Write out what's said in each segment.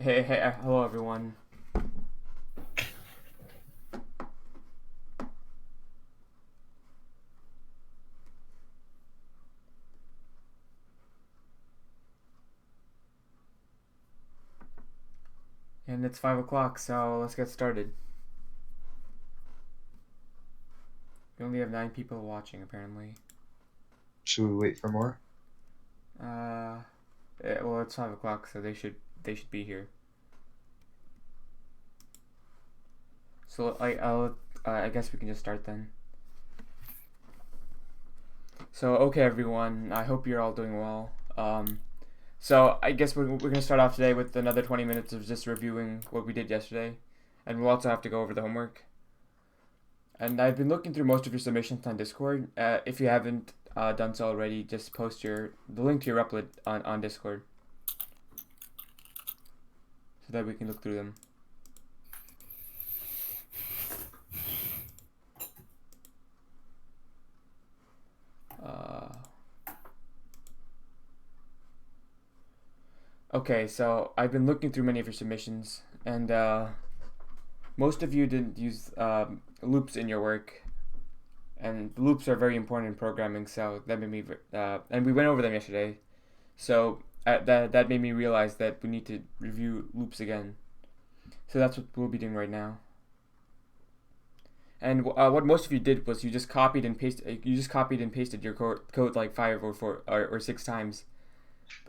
Hello everyone. And it's 5 o'clock, so let's get started. We only have 9 people watching, apparently. Should we wait for more? Well, it's 5 o'clock, so they should be here. So I guess we can just start then. So okay, everyone. I hope you're all doing well. So I guess we're gonna start off today with another 20 minutes of just reviewing what we did yesterday, and we'll also have to go over the homework. And I've been looking through most of your submissions on Discord. If you haven't done so already, just post the link to your upload on Discord so that we can look through them. Okay, so I've been looking through many of your submissions, and most of you didn't use loops in your work, and loops are very important in programming. So that made me, and we went over them yesterday. So that made me realize that we need to review loops again. So that's what we'll be doing right now. And what most of you did was you just copied and pasted. You just copied and pasted your code like 5 or 6 times,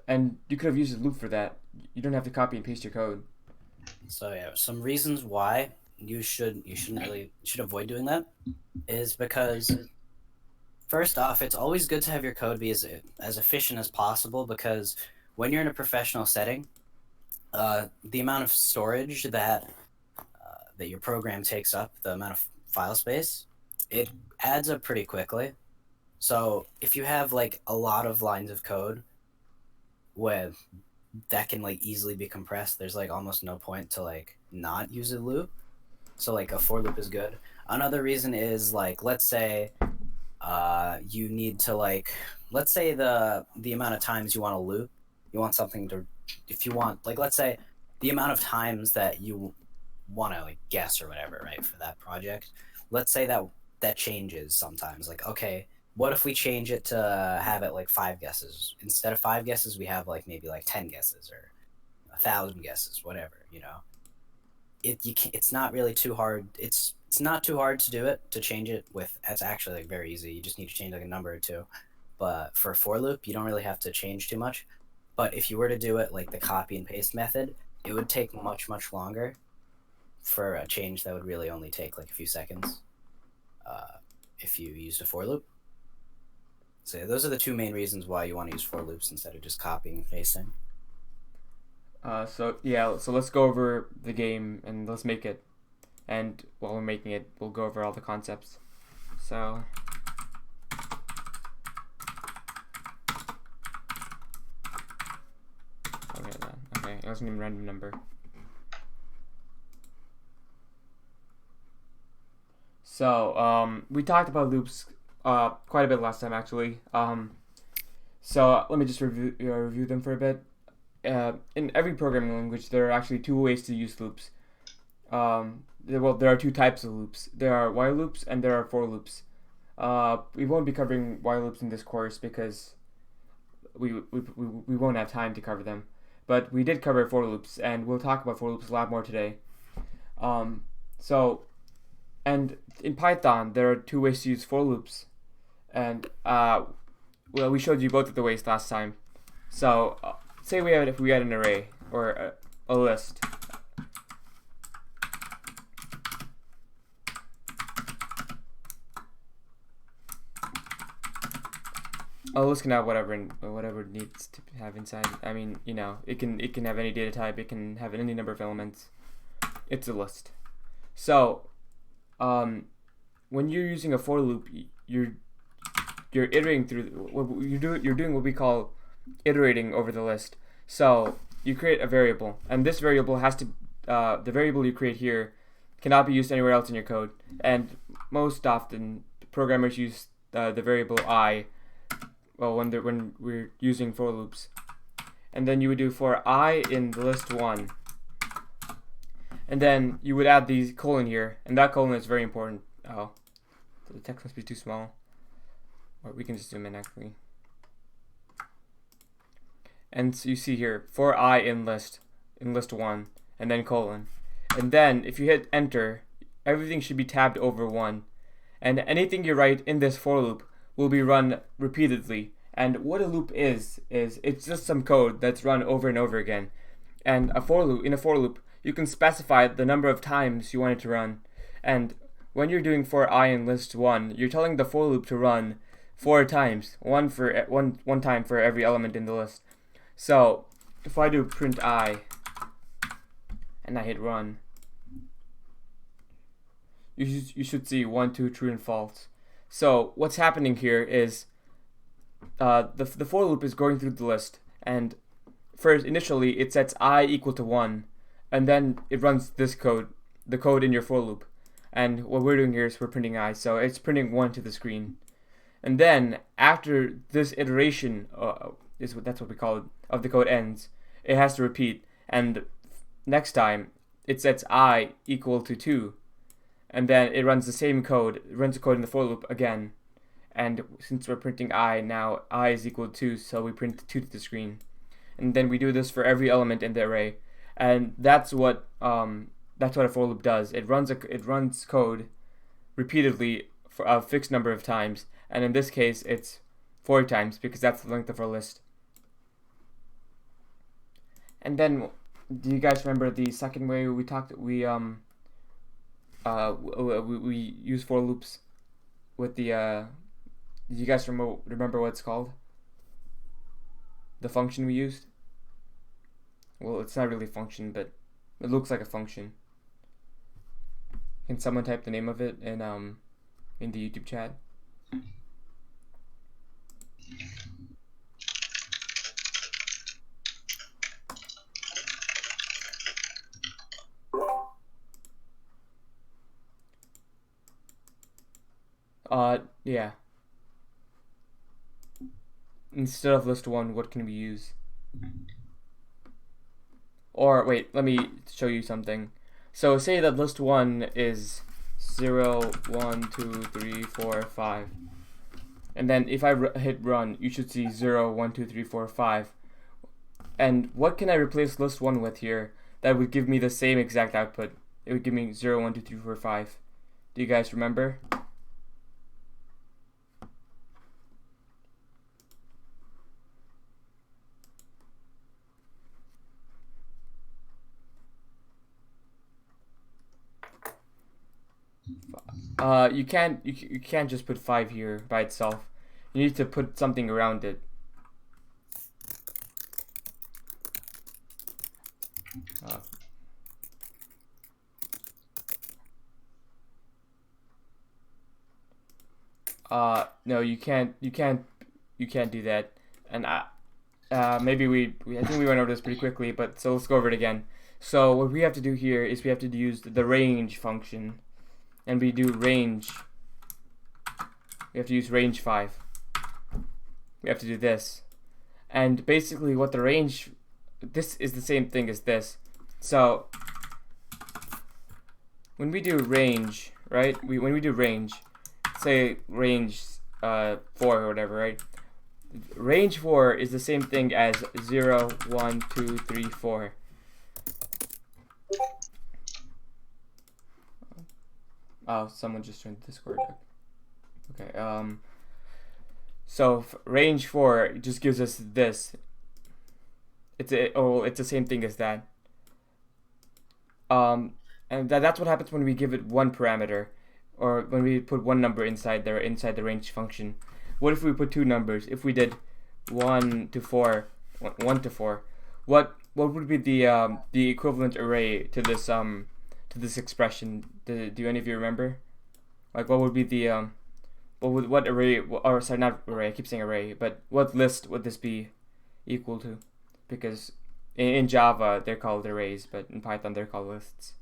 and you could have used a loop for that. You don't have to copy and paste your code. So yeah, some reasons why you should avoid doing that is because first off, it's always good to have your code be as efficient as possible, because when you're in a professional setting, the amount of storage that your program takes up, the amount of file space, it adds up pretty quickly. So if you have like a lot of lines of code with that can like easily be compressed, there's like almost no point to like not use a loop. So like a for loop is good. Another reason is like, let's say you need to like, let's say the amount of times you want to loop, you want something to, if you want, like, let's say the amount of times that you want to like guess or whatever, right, for that project, let's say that changes sometimes. Like, okay, what if we change it to have it like 5 guesses? Instead of 5 guesses, we have like maybe like 10 guesses or 1,000 guesses, whatever, you know. It's not really too hard. It's not too hard to do it, to change it with. It's actually like very easy. You just need to change like a number or two. But for for loop, you don't really have to change too much. But if you were to do it like the copy and paste method, it would take much longer for a change that would really only take like a few seconds if you used a for loop. So those are the two main reasons why you want to use for loops instead of just copying and pasting. So let's go over the game and let's make it. And while we're making it, we'll go over all the concepts. So okay, it wasn't even a random number. So we talked about loops quite a bit last time, actually. So let me just review them for a bit. In every programming language, there are actually 2 ways to use loops. There are 2 types of loops. There are while loops and there are for loops. We won't be covering while loops in this course because we won't have time to cover them. But we did cover for loops, and we'll talk about for loops a lot more today. And in Python, there are 2 ways to use for loops, and we showed you both of the ways last time. So say if we had an array or a list. A list can have whatever it needs to have inside. I mean, you know, it can have any data type. It can have any number of elements. It's a list. So, when you're using a for loop, you're iterating through. You're doing what we call iterating over the list. So you create a variable, and this variable has to the variable you create here cannot be used anywhere else in your code. And most often, programmers use the variable I. Well, when we're using for loops, and then you would do for I in the list 1, and then you would add the colon here, and that colon is very important. Oh, the text must be too small, or we can just zoom in actually. And so you see here for I in list 1, and then colon, and then if you hit enter, everything should be tabbed over 1, and anything you write in this for loop will be run repeatedly. And what a loop is it's just some code that's run over and over again. And in a for loop, you can specify the number of times you want it to run. And when you're doing for I in list 1, you're telling the for loop to run 4 times, one time for every element in the list. So if I do print I and I hit run, you should see 1, 2, true and false. So what's happening here is the for loop is going through the list, and first initially it sets I equal to 1, and then it runs this code, the code in your for loop. And what we're doing here is we're printing I, so it's printing 1 to the screen. And then after this iteration, that's what we call it, of the code ends, it has to repeat, and next time it sets I equal to 2, and then it runs the same code, it runs the code in the for loop again. And since we're printing I now, I is equal to 2, so we print 2 to the screen. And then we do this for every element in the array, and that's what a for loop does. It runs code repeatedly for a fixed number of times, and in this case it's 4 times because that's the length of our list. And then, do you guys remember the second way we use for loops with the do you guys remember what it's called? The function we used? Well, it's not really a function, but it looks like a function. Can someone type the name of it in the YouTube chat? Yeah. Instead of list 1, what can we use? Or wait, let me show you something. So say that list 1 is 0, 1, 2, 3, 4, 5. And then if I hit run, you should see 0, 1, 2, 3, 4, 5. And what can I replace list 1 with here that would give me the same exact output? It would give me 0, 1, 2, 3, 4, 5. Do you guys remember? You can't just put 5 here by itself. You need to put something around it. No, you can't do that. And maybe I think we went over this pretty quickly, but so let's go over it again. So what we have to do here is we have to use the range function. And we do range. We have to use range 5. We have to do this. And basically what the range, this is the same thing as this. So when we do range, right? When we do range, say range 4 or whatever, right? Range 4 is the same thing as 0, 1, 2, 3, 4. Oh, someone just joined Discord. Okay. So range 4 just gives us this. It's the same thing as that. And that's what happens when we give it one parameter, or when we put one number inside the range function. What if we put 2 numbers? If we did 1 to 4, what would be the equivalent array to this expression? Do any of you remember? Like, what would be the what array? Or sorry, not array. I keep saying array, but what list would this be equal to? Because in Java they're called arrays, but in Python they're called lists.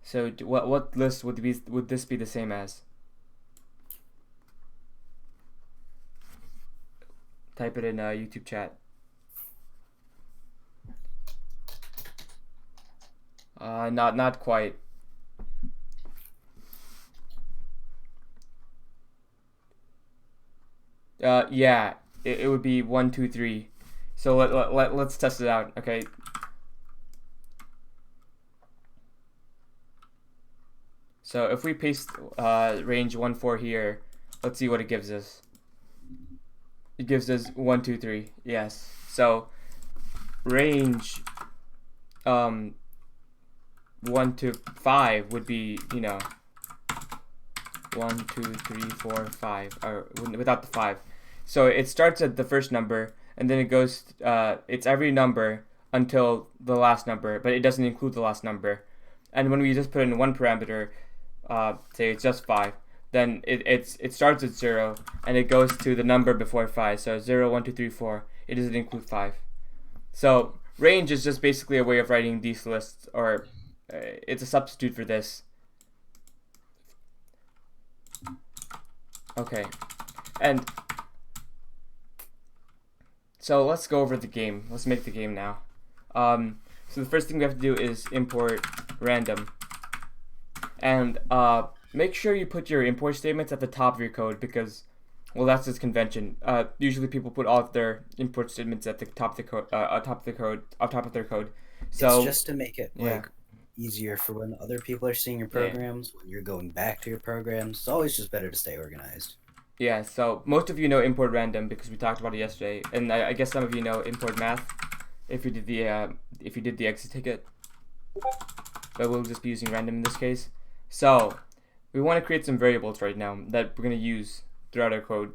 So what list would this be the same as? type it in YouTube chat. Not quite. Yeah, it would be 1, 2, 3. So let's test it out. Okay. So if we paste range 1, 4 here, let's see what it gives us. It gives us 1, 2, 3. Yes. So range 1 to 5 would be, 1, 2, 3, 4, 5, or without the 5. So it starts at the first number, and then it goes. It's every number until the last number, but it doesn't include the last number. And when we just put in one parameter, say it's just 5, then it starts at 0 and it goes to the number before 5. So 0, 1, 2, 3, 4. It doesn't include 5. So range is just basically a way of writing these lists, or it's a substitute for this. Okay, and so let's go over the game. Let's make the game now. So the first thing we have to do is import random, and make sure you put your import statements at the top of your code, because, well, that's just convention. Usually people put all of their import statements at the top of the code, on top of their code. So it's just to make it easier for when other people are seeing your programs, when you're going back to your programs. It's always just better to stay organized. Yeah, so most of you know import random because we talked about it yesterday, and I guess some of you know import math if you did the exit ticket. But we'll just be using random in this case. So we want to create some variables right now that we're going to use throughout our code.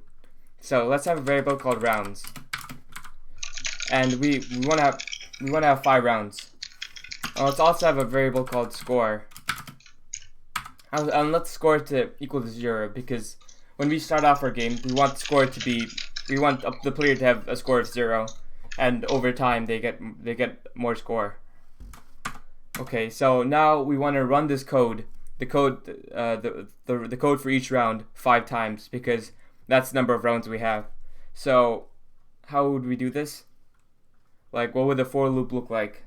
So let's have a variable called rounds, and we want to have 5 rounds. Let's also have a variable called score, and let's score to equal to 0, because when we start off our game, we want the player to have a score of 0, and over time they get more score. Okay, so now we want to run this code, the code for each round 5 times, because that's the number of rounds we have. So how would we do this? Like, what would the for loop look like?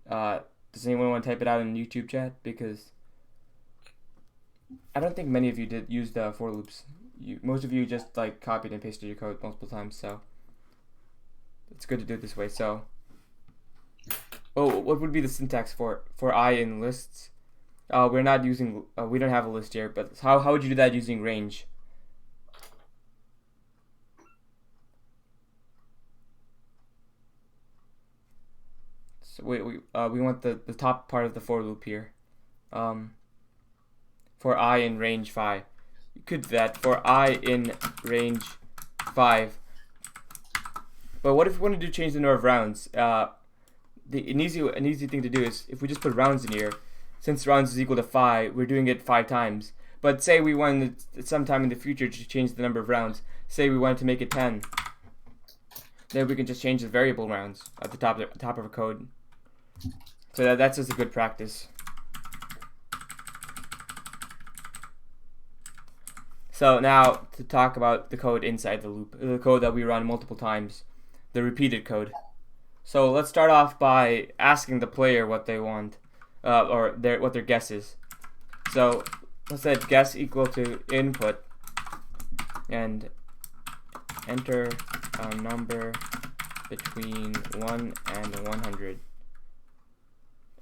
Does anyone want to type it out in the YouTube chat? Because I don't think many of you did use the for loops. Most of you just like copied and pasted your code multiple times, so it's good to do it this way. So, what would be the syntax for I in lists? We're not using. We don't have a list here, but how would you do that using range? So we want the top part of the for loop here. For I in range 5. You could do that for I in range 5. But what if we wanted to change the number of rounds? An easy thing to do is if we just put rounds in here. Since rounds is equal to 5, we're doing it 5 times. But say we wanted sometime in the future to change the number of rounds. Say we wanted to make it 10. Then we can just change the variable rounds at the top of our code. So that's just a good practice. So now to talk about the code inside the loop, the code that we run multiple times, the repeated code. So let's start off by asking the player what they want, or what their guess is. So let's set guess equal to input, and enter a number between 1 and 100.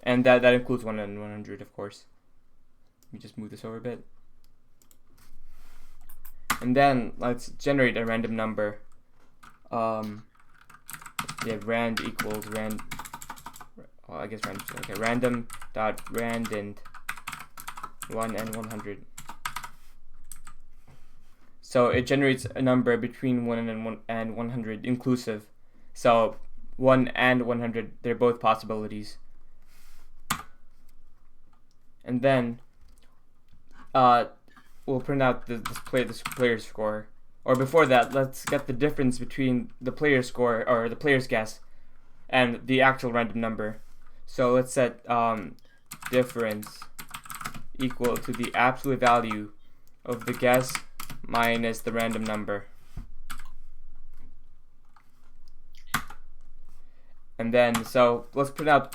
And that includes 1 and 100, of course. Let me just move this over a bit. And then let's generate a random number. Rand equals rand. Well, I guess random. Okay, random dot randint 1 and 100. So it generates a number between 1 and 100 inclusive. So 1 and 100, they're both possibilities. And then we'll print out this player's score. Or before that, let's get the difference between the player's score, or the player's guess, and the actual random number. So let's set difference equal to the absolute value of the guess minus the random number. And then, so let's print to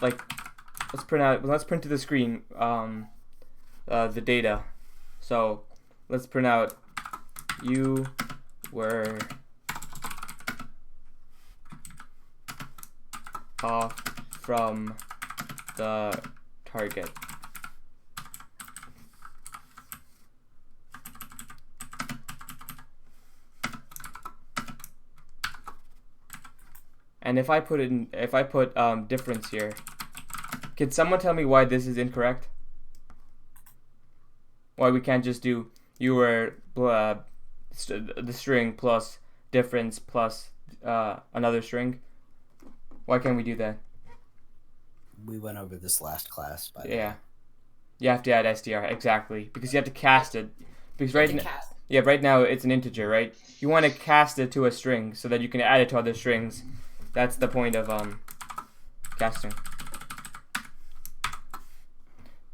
the screen the data. So let's print out you were off from the target. And if I put difference here, can someone tell me why this is incorrect? Why we can't just do you were the string plus difference plus another string? Why can't we do that? We went over this last class, by the way. Yeah, you have to add str, exactly, because you have to cast it. Because right now it's an integer, right? You want to cast it to a string so that you can add it to other strings. That's the point of casting.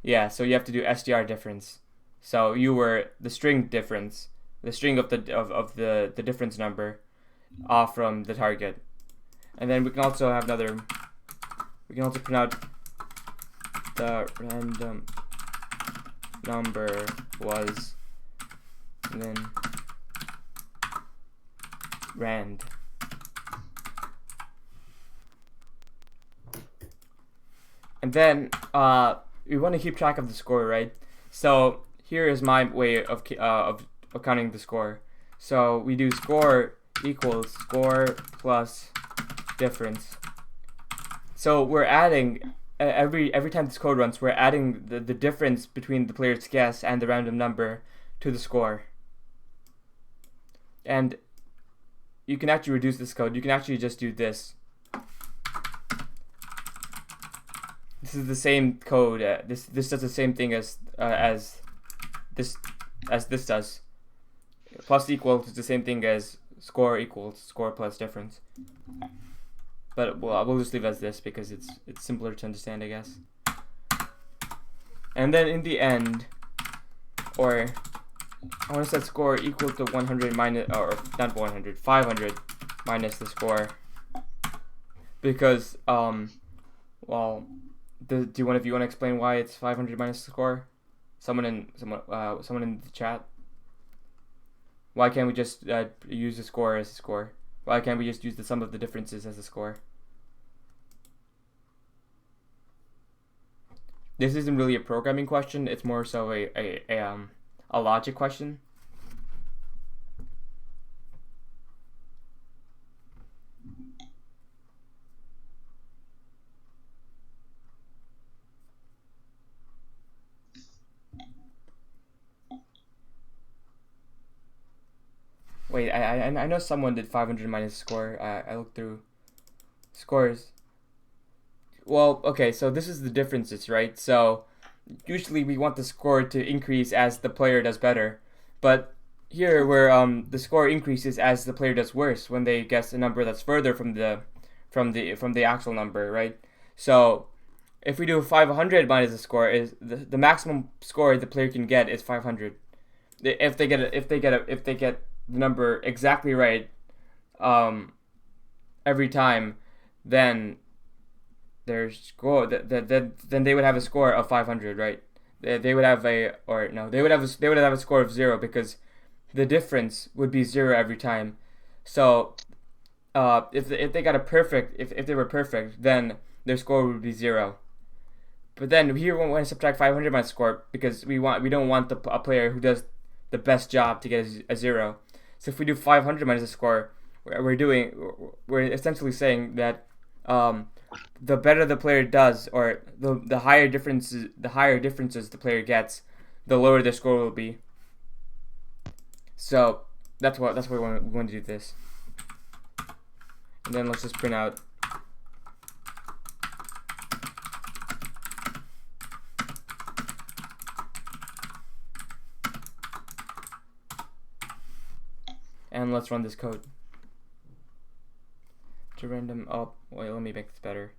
Yeah, so you have to do str difference. So you were the string difference, the string of the difference number off from the target. And then we can also have another, we can also print out the random number was, and then rand. And then we want to keep track of the score, right? So here is my way of counting the score. So we do score equals score plus difference. So we're adding every time this code runs, we're adding the difference between the player's guess and the random number to the score. And you can actually reduce this code. You can actually just do this. This is the same code. This does the same thing as this does. Plus equals is the same thing as score equals score plus difference. But we'll just leave it as this because it's simpler to understand, I guess. And then in the end, or I want to set score equal to 100 minus, or not 100, 500 minus the score, because well. Do one of you want to explain why it's 500 minus the score? Someone in the chat. Why can't we just use the score as a score? Why can't we just use the sum of the differences as a score? This isn't really a programming question. It's more so a logic question. Wait, I know someone did 500 minus score. I looked through scores. Well, okay, so this is the differences, right? So usually we want the score to increase as the player does better, but here where the score increases as the player does worse when they guess a number that's further from the actual number, right? So if we do 500 minus the score, is the maximum score the player can get is 500. If they get the number exactly right every time, then their score then they would have a score of 500, right? They would have a score of 0 because the difference would be 0 every time. So if they got a perfect, if they were perfect, then their score would be 0. But then here we want to subtract 500 minus score because we don't want a player who does the best job to get a 0. So if we do 500 minus the score, we're essentially saying that the better the player does, or the higher differences the player gets, the lower their score will be. So that's why we want to do this. And then let's just print out. And let's run this code. To random up. Wait, let me make this better.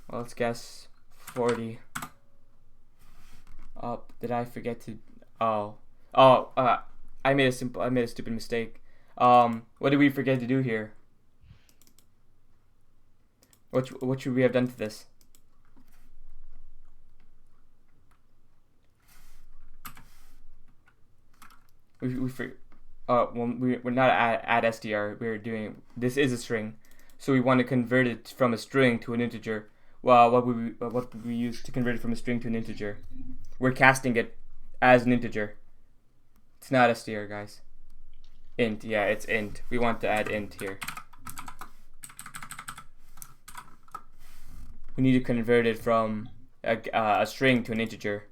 Well, let's guess 40. Did I forget to? I made a stupid mistake. What did we forget to do here? What should we have done to this? We're not at SDR. We're doing, this is a string, so we want to convert it from a string to an integer. Well, what would we use to convert it from a string to an integer? We're casting it as an integer. It's not SDR, guys. Int, yeah, it's int. We want to add int here. We need to convert it from a string to an integer.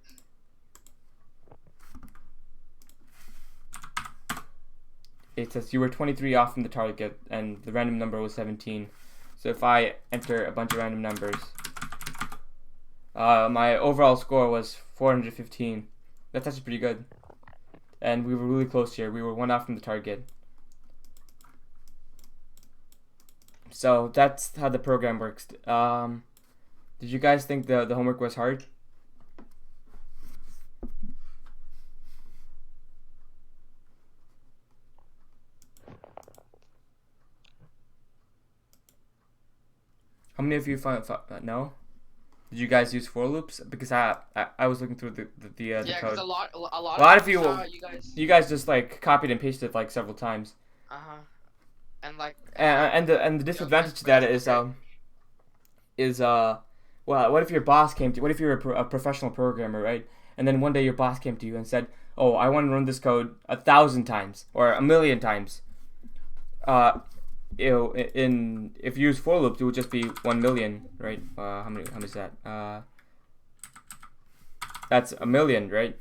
It says you were 23 off from the target and the random number was 17. So if I enter a bunch of random numbers, my overall score was 415. That's actually pretty good. And we were really close here. We were 1 off from the target. So that's how the program works. Did you guys think the homework was hard? How many of you no? Did you guys use for loops? Because I was looking through the code. Yeah, because a lot of you guys just like copied and pasted like several times. And like. And the disadvantage to that is well, what if your boss came to you? What if you're a professional programmer, right? And then one day your boss came to you and said, "Oh, I want to run this code 1,000 times or 1,000,000 times." If you use for loops, it would just be 1,000,000, right? How many is that? That's 1,000,000, right?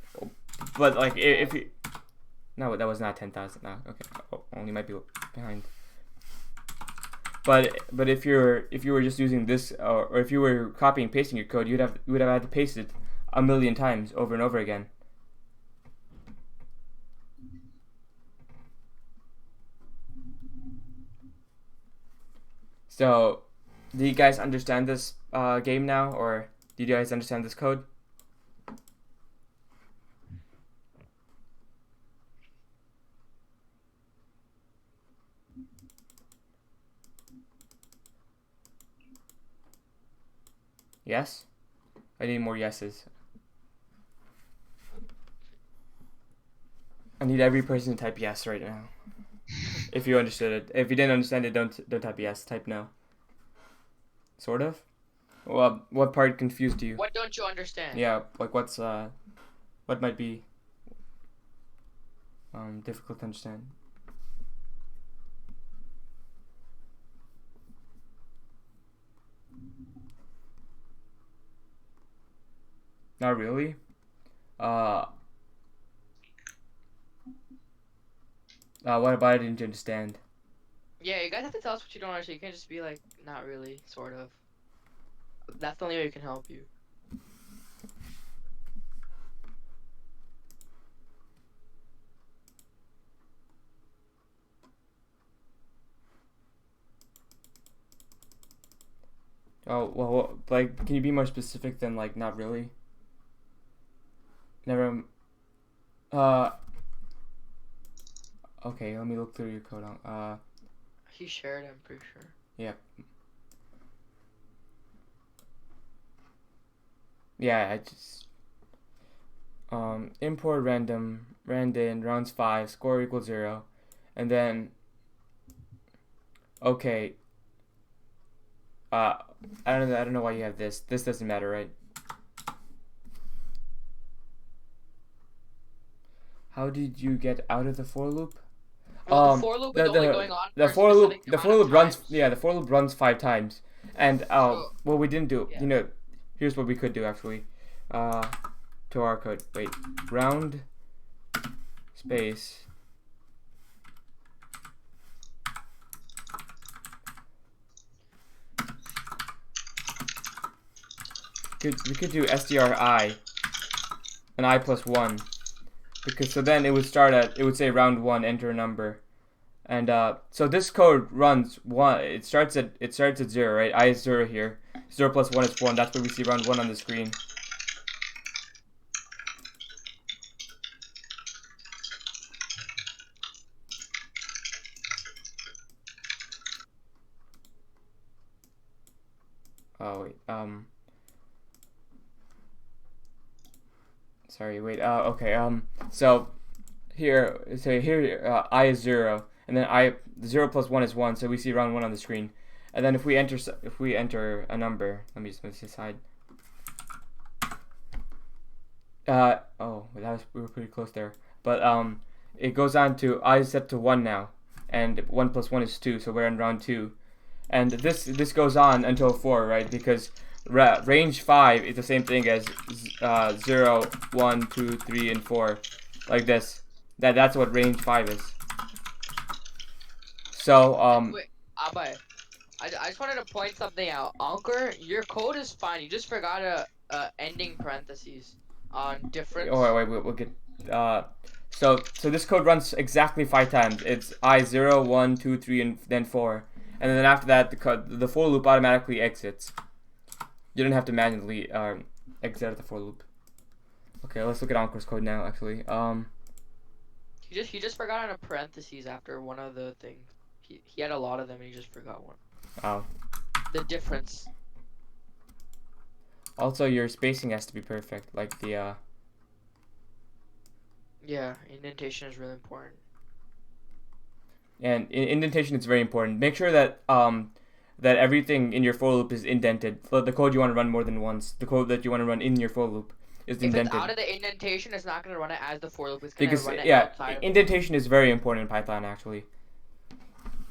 But like if you, no, that was not 10,000. No, okay, only might be behind. But if you were just using this, or if you were copying and pasting your code, you would have had to paste it 1,000,000 times over and over again. So, do you guys understand this game now, or do you guys understand this code? Yes? I need more yeses. I need every person to type yes right now. If you understood it. If you didn't understand it, don't type yes. Type no. Sort of? Well, what part confused you? What don't you understand? Yeah, like what might be difficult to understand? Not really. What about it didn't you understand? Yeah, you guys have to tell us what you don't understand. You can't just be like, not really, sort of. That's the only way we can help you. Oh, well, like, can you be more specific than, like, not really? Never, okay, let me look through your code on, He shared, I'm pretty sure. yeah. Yeah, I just, import random, randin, rounds 5, score equals 0, and then, okay, I don't know why you have this. This doesn't matter, right? How did you get out of the for loop? Well, the for loop is only going on the for for loop runs. times. Yeah, the for loop runs 5 times, and what we didn't do. Yeah. You know, here's what we could do actually. To our code. Wait, round space. We could do SDRI and I plus 1, because so then it would say round 1, enter a number, and so this code runs 1. It starts at 0, right? I is 0 here. 0 plus 1 is 1. That's what we see round 1 on the screen. Oh wait. Sorry. Wait. Okay. So here, I is 0, and then 0 plus 1 is 1. So we see round 1 on the screen, and then if we enter a number, let me just move this aside. Oh, we were pretty close there. But it goes on to I is set to 1 now, and 1 plus 1 is 2. So we're in round 2, and this goes on until 4, right? Because range 5 is the same thing as 0, 1, 2, 3, and 4, like this. That's what range 5 is. So Wait, Abai, I just wanted to point something out. Anchor, your code is fine. You just forgot a ending parentheses on difference. Oh wait, we'll get so this code runs exactly 5 times. It's I 0, 1, 2, 3, and then 4, and then after that the for loop automatically exits. You don't have to manually exit the for loop. Okay, let's look at Anchor's code now. Actually, He just forgot on a parentheses after one of the things. He had a lot of them and he just forgot one. oh. The difference. Also, your spacing has to be perfect. Like the Yeah, indentation is really important. and indentation is very important. Make sure that that everything in your for loop is indented. So the code you want to run more than once, the code that you want to run in your for loop is If indented. it's out of the indentation, it's not gonna run it as the for loop. It's gonna Because run it yeah, outside. indentation is very important in Python actually.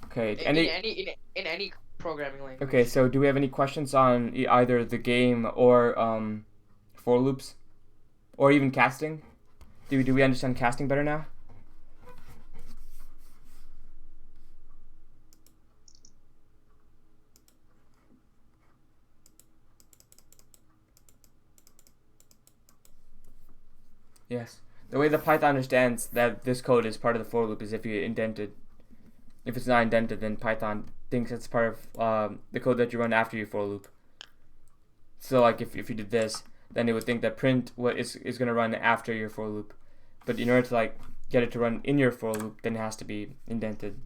Okay, In any programming language. okay, so do we have any questions on either the game or for loops, or even casting? Do we understand casting better now? Yes. The way the Python understands that this code is part of the for loop is if you indent it. If it's not indented, then Python thinks it's part of the code that you run after your for loop. So like if you did this, then it would think that print what is going to run after your for loop. But in order to like get it to run in your for loop, then it has to be indented.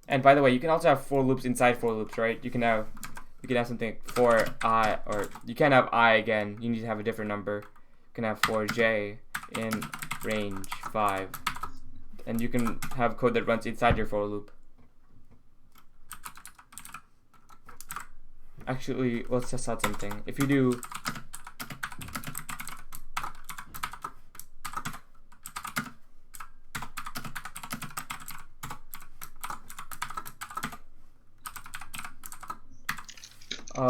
And by the way, you can also have for loops inside for loops, right? You can have something for I, or you can't have I again. You need to have a different number. You can have for j in range 5. And you can have code that runs inside your for loop. Actually, let's test out something. If you do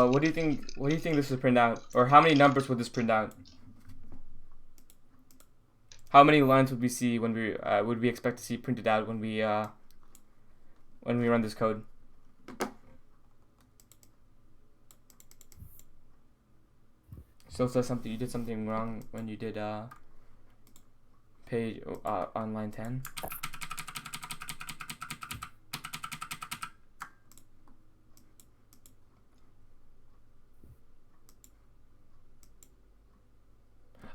what do you think this would print out? Or how many numbers would this print out? How many lines would we see when would we expect to see printed out when we run this code? So says something you did something wrong when you did page on line 10.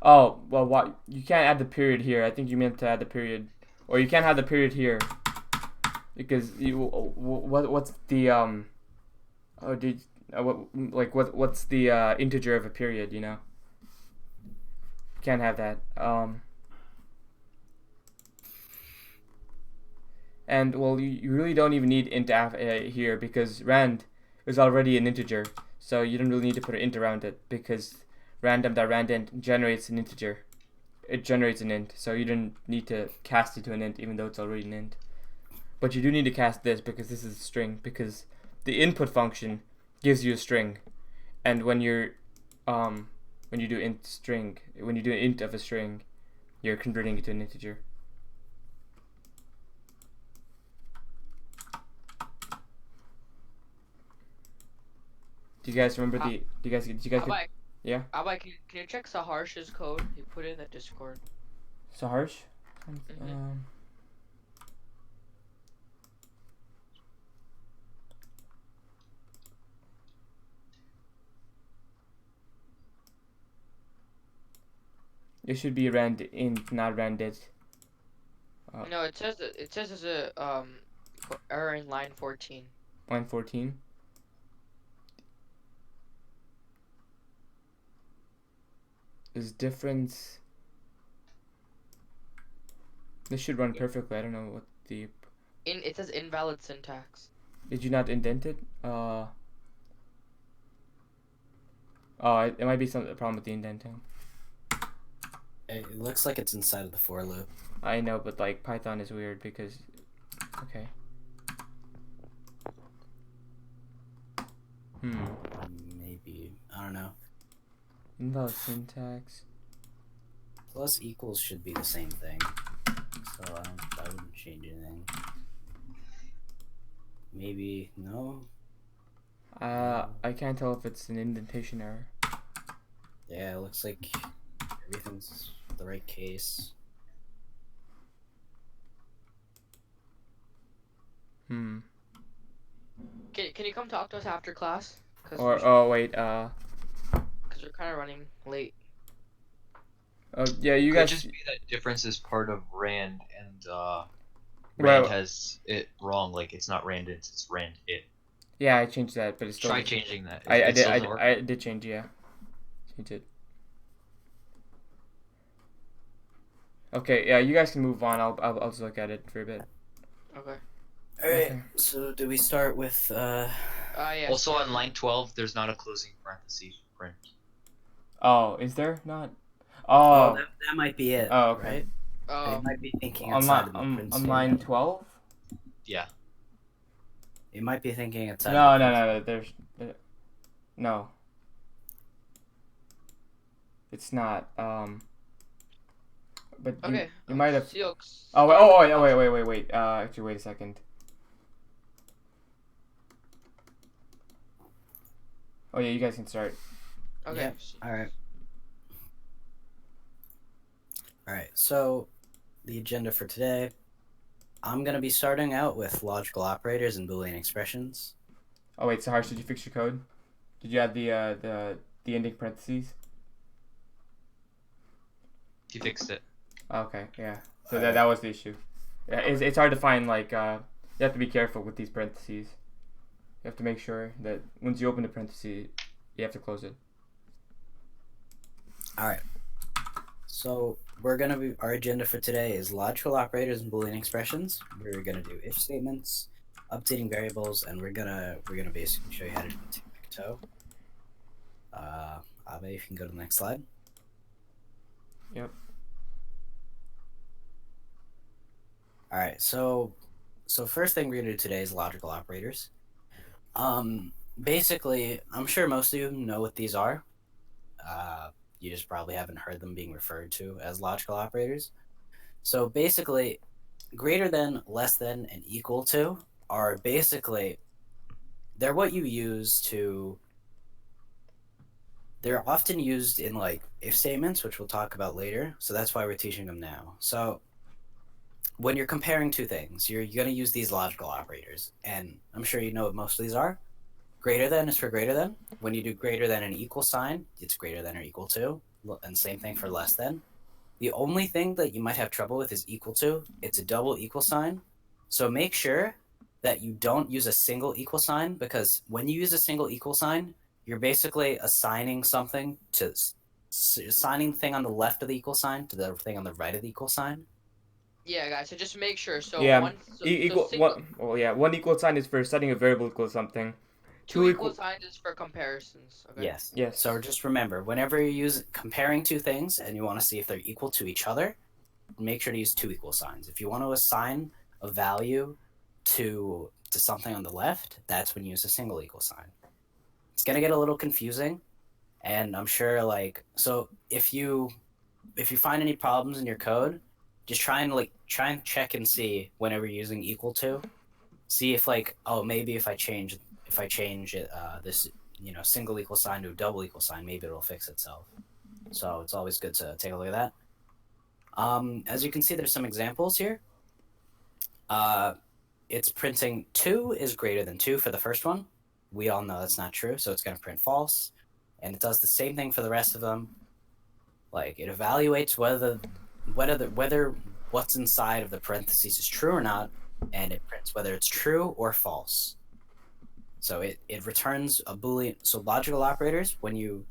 Oh, well, what? You can't add the period here. I think you meant to add the period. Or you can't have the period here. Because what's the, what's the, integer of a period, you know? Can't have that. And, well, you really don't even need int here, because rand is already an integer. So you don't really need to put an int around it, because random.randint generates an integer. It generates an int, so you don't need to cast it to an int even though it's already an int. But you do need to cast this because this is a string, because the input function gives you a string, and when you do an int of a string, you're converting it to an integer. Do you guys remember did you guys Abai, yeah? Abai, can you check Saharsh's code? He put it in the Discord. Saharsh? Mhm. It should be randint, not randit. No, it says there's a error in line 14. Line 14. is difference. This should run perfectly. I don't know what the. It says invalid syntax. Did you not indent it? Oh, it might be some problem with the indenting. It looks like it's inside of the for loop. I know, but like Python is weird because. Okay. Maybe, I don't know. Invalid syntax. Plus equals should be the same thing, so that wouldn't change anything. Maybe no. I can't tell if it's an indentation error. Yeah, it looks like everything's the right case. Can you come talk to us after class? Oh wait, Because we're kind of running late. oh yeah, you Could guys. just be that difference is part of Rand, and Well- Rand has it wrong. Like it's not Rand, it's Rand it. Yeah, I changed that, but it's still. Try changing that. I It did. still doesn't work? I did change. Yeah, changed it. Okay, yeah, you guys can move on. I'll just look at it for a bit. Okay. Alright, Okay. so do we start with Yeah. Also on line 12, there's not a closing parentheses print. Oh, is there not? Oh, that might be it. Oh, okay. Right? Oh. It might be thinking on outside line of the print on line statement. 12. Yeah. It might be thinking outside. No, of the no, no, no. No. It's not. But Okay. you might have. Sealx. Oh, wait. Actually, wait a second. Oh yeah, you guys can start. Okay. Yep. Alright, so the agenda for today, I'm going to be starting out with logical operators and Boolean expressions. Oh wait, so Harsh, did you fix your code? Did you add the ending parentheses? He fixed it. Okay, yeah. So that was the issue. Yeah, it's hard to find, like, you have to be careful with these parentheses. You have to make sure that once you open the parentheses, you have to close it. Alright. So our agenda for today is logical operators and Boolean expressions. We're gonna do if statements, updating variables, and we're gonna basically show you how to do tic-tac-toe. Abe, you can go to the next slide. Yep. Alright, so first thing we're gonna do today is logical operators. Basically, I'm sure most of you know what these are. You just probably haven't heard them being referred to as logical operators. So basically, greater than, less than, and equal to are basically, they're what you use to, they're often used in like if statements, which we'll talk about later. So that's why we're teaching them now. So when you're comparing two things, you're going to use these logical operators. And I'm sure you know what most of these are. Greater than is for greater than. When you do greater than an equal sign, it's greater than or equal to. And same thing for less than. The only thing that you might have trouble with is equal to. It's a double equal sign. So make sure that you don't use a single equal sign, because when you use a single equal sign, you're basically assigning something to assigning the thing on the left of the equal sign to the thing on the right of the equal sign. Yeah, guys. So just make sure. So Yeah. one. So, Equal. so single, One. Well, yeah. One equal sign is for setting a variable equal to something. two equal signs is for comparisons. Okay. Yes. Yes. So just remember, whenever you use comparing two things and you want to see if they're equal to each other, make sure to use two equal signs. If you want to assign a value to something on the left, that's when you use a single equal sign. It's gonna get a little confusing, and I'm sure so if you find any problems in your code, just try and check and see whenever you're using equal to, see if maybe if I change it this single equal sign to a double equal sign, maybe it'll fix itself. So it's always good to take a look at that. As you can see, there's some examples here. It's printing 2 is greater than 2 for the first one. We all know that's not true, so it's going to print false. And it does the same thing for the rest of them. Like, it evaluates whether what's inside of the parentheses is true or not, and it prints whether it's true or false. So it returns a Boolean. So logical operators, when you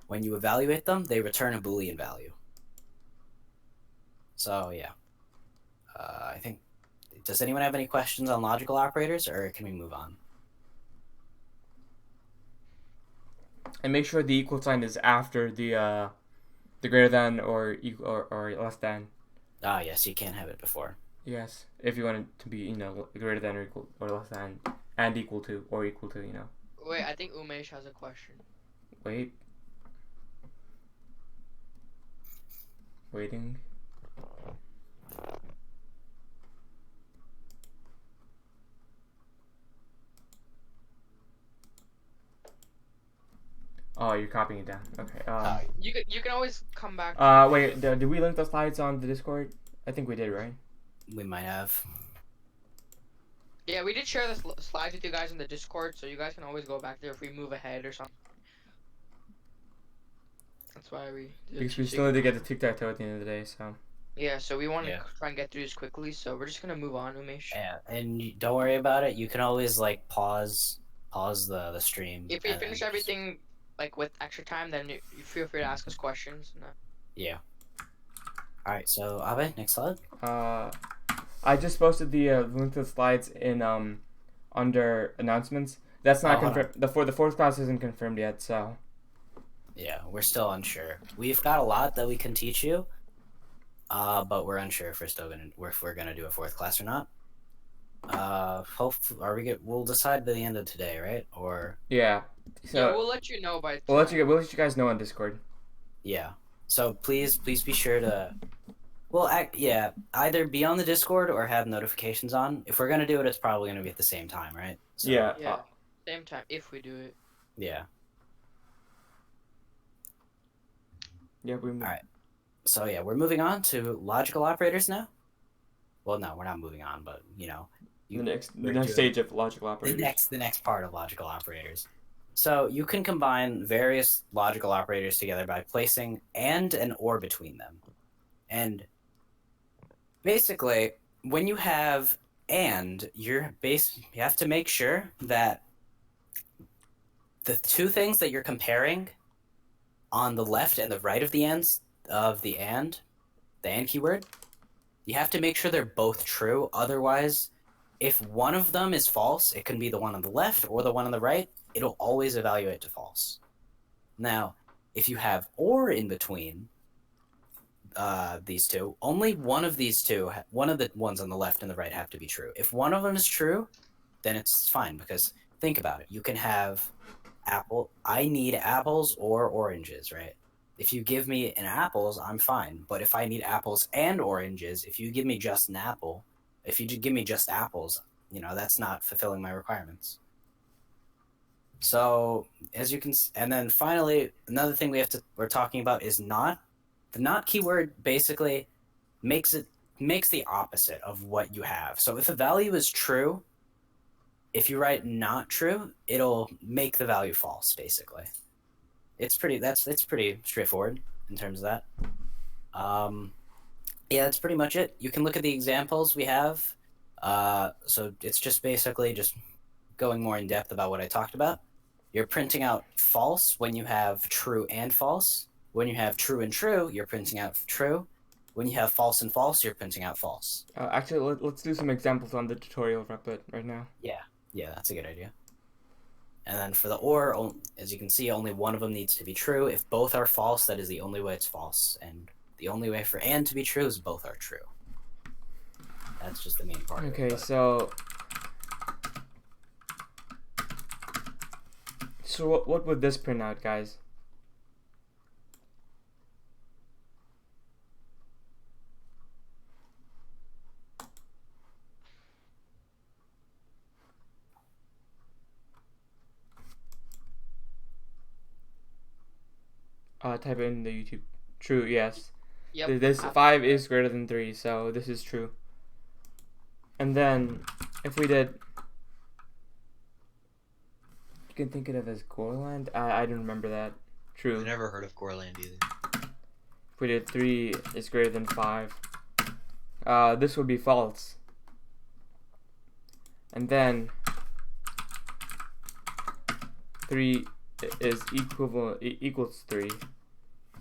When you evaluate them, they return a Boolean value. So yeah, I think. Does anyone have any questions on logical operators, or can we move on? And make sure the equal sign is after the greater than or equal or less than. Ah, yes, you can't have it before. Yes, if you want it to be greater than or equal or less than and equal to or equal to Wait, I think Umesh has a question. Wait. Waiting. Oh, you're copying it down. Okay. You can always come back. Wait. Did we link the slides on the Discord? I think we did, right? We might have. Yeah, we did share the slides with you guys in the Discord, so you guys can always go back there if we move ahead or something. That's why we. Because we still need to get the tic-tac-toe at the end of the day, so. Yeah, so we want to Yeah. try and get through this quickly, so we're just gonna move on, Umesh. Yeah, and don't worry about it. You can always like pause the stream. If we and finish then everything like with extra time, then you feel free to ask us questions. Yeah. All right. So Abe, next slide. I just posted the link to the slides in under announcements. That's not confirmed. The fourth class isn't confirmed yet, so. Yeah, we're still unsure. We've got a lot that we can teach you, but we're unsure if we're gonna do a fourth class or not. We'll decide by the end of today, right? Or Yeah. So yeah, we'll let you know by. we'll let you guys know on Discord. yeah. So please be sure to. Well, either be on the Discord or have notifications on. If we're gonna do it, it's probably gonna be at the same time, right? So, Yeah. Yeah, same time if we do it. Yeah. Yeah. We. Alright. So yeah, we're moving on to logical operators now. Well, no, we're not moving on, but The next stage of logical operators. the next part of logical operators. So you can combine various logical operators together by placing and or between them. And basically, when you have and, you have to make sure that the two things that you're comparing on the left and the right of the ends of the and keyword, you have to make sure they're both true. Otherwise, if one of them is false, it can be the one on the left or the one on the right. It'll always evaluate to false. Now, if you have or in between these two, only one of these two, one of the ones on the left and the right have to be true. If one of them is true, then it's fine, because think about it. You can have I need apples or oranges, right? If you give me an apples, I'm fine. But if I need apples and oranges, if you give me just an apple, if you give me just apples, that's not fulfilling my requirements. So as you can, and then finally, another thing we're talking about is not. The not keyword basically makes the opposite of what you have. So if a value is true, if you write not true, it'll make the value false, basically. It's pretty straightforward in terms of that. Yeah, that's pretty much it. You can look at the examples we have. So it's just basically just going more in depth about what I talked about. You're printing out false when you have true and false. When you have true and true, you're printing out true. When you have false and false, you're printing out false. Actually, let's do some examples on the tutorial right now. Yeah, that's a good idea. And then for the or, as you can see, only one of them needs to be true. If both are false, that is the only way it's false. And the only way for and to be true is both are true. That's just the main part. Okay, so what would this print out, guys? Type in the YouTube. True, yes. Yep. This 5 is greater than 3, so this is true. And then, if we did, you can think of it as Goreland. I don't remember that. True. I've never heard of Goreland either. If we did 3 is greater than 5, this would be false. And then 3 is equals 3,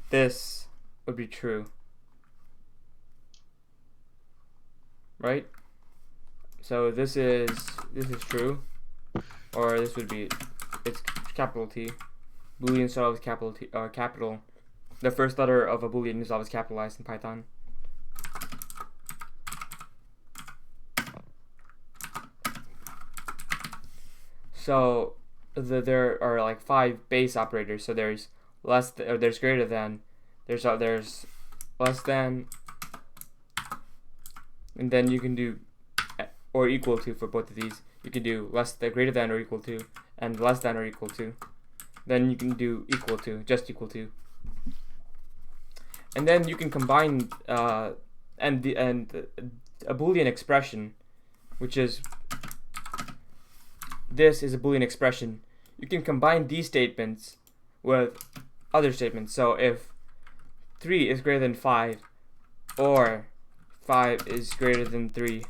this would be true, right? So this is true, or this would be, it's capital T. Boolean starts with capital T, capital. The first letter of a Boolean is always capitalized in Python. So there are like 5 base operators. So there's there's greater than, there's less than, and then you can do or equal to for both of these. You can do greater than or equal to, and less than or equal to. Then you can do equal to, just equal to. And then you can combine a Boolean expression, which is, this is a Boolean expression. You can combine these statements with other statements. So if 3 is greater than 5, or 5 is greater than 3,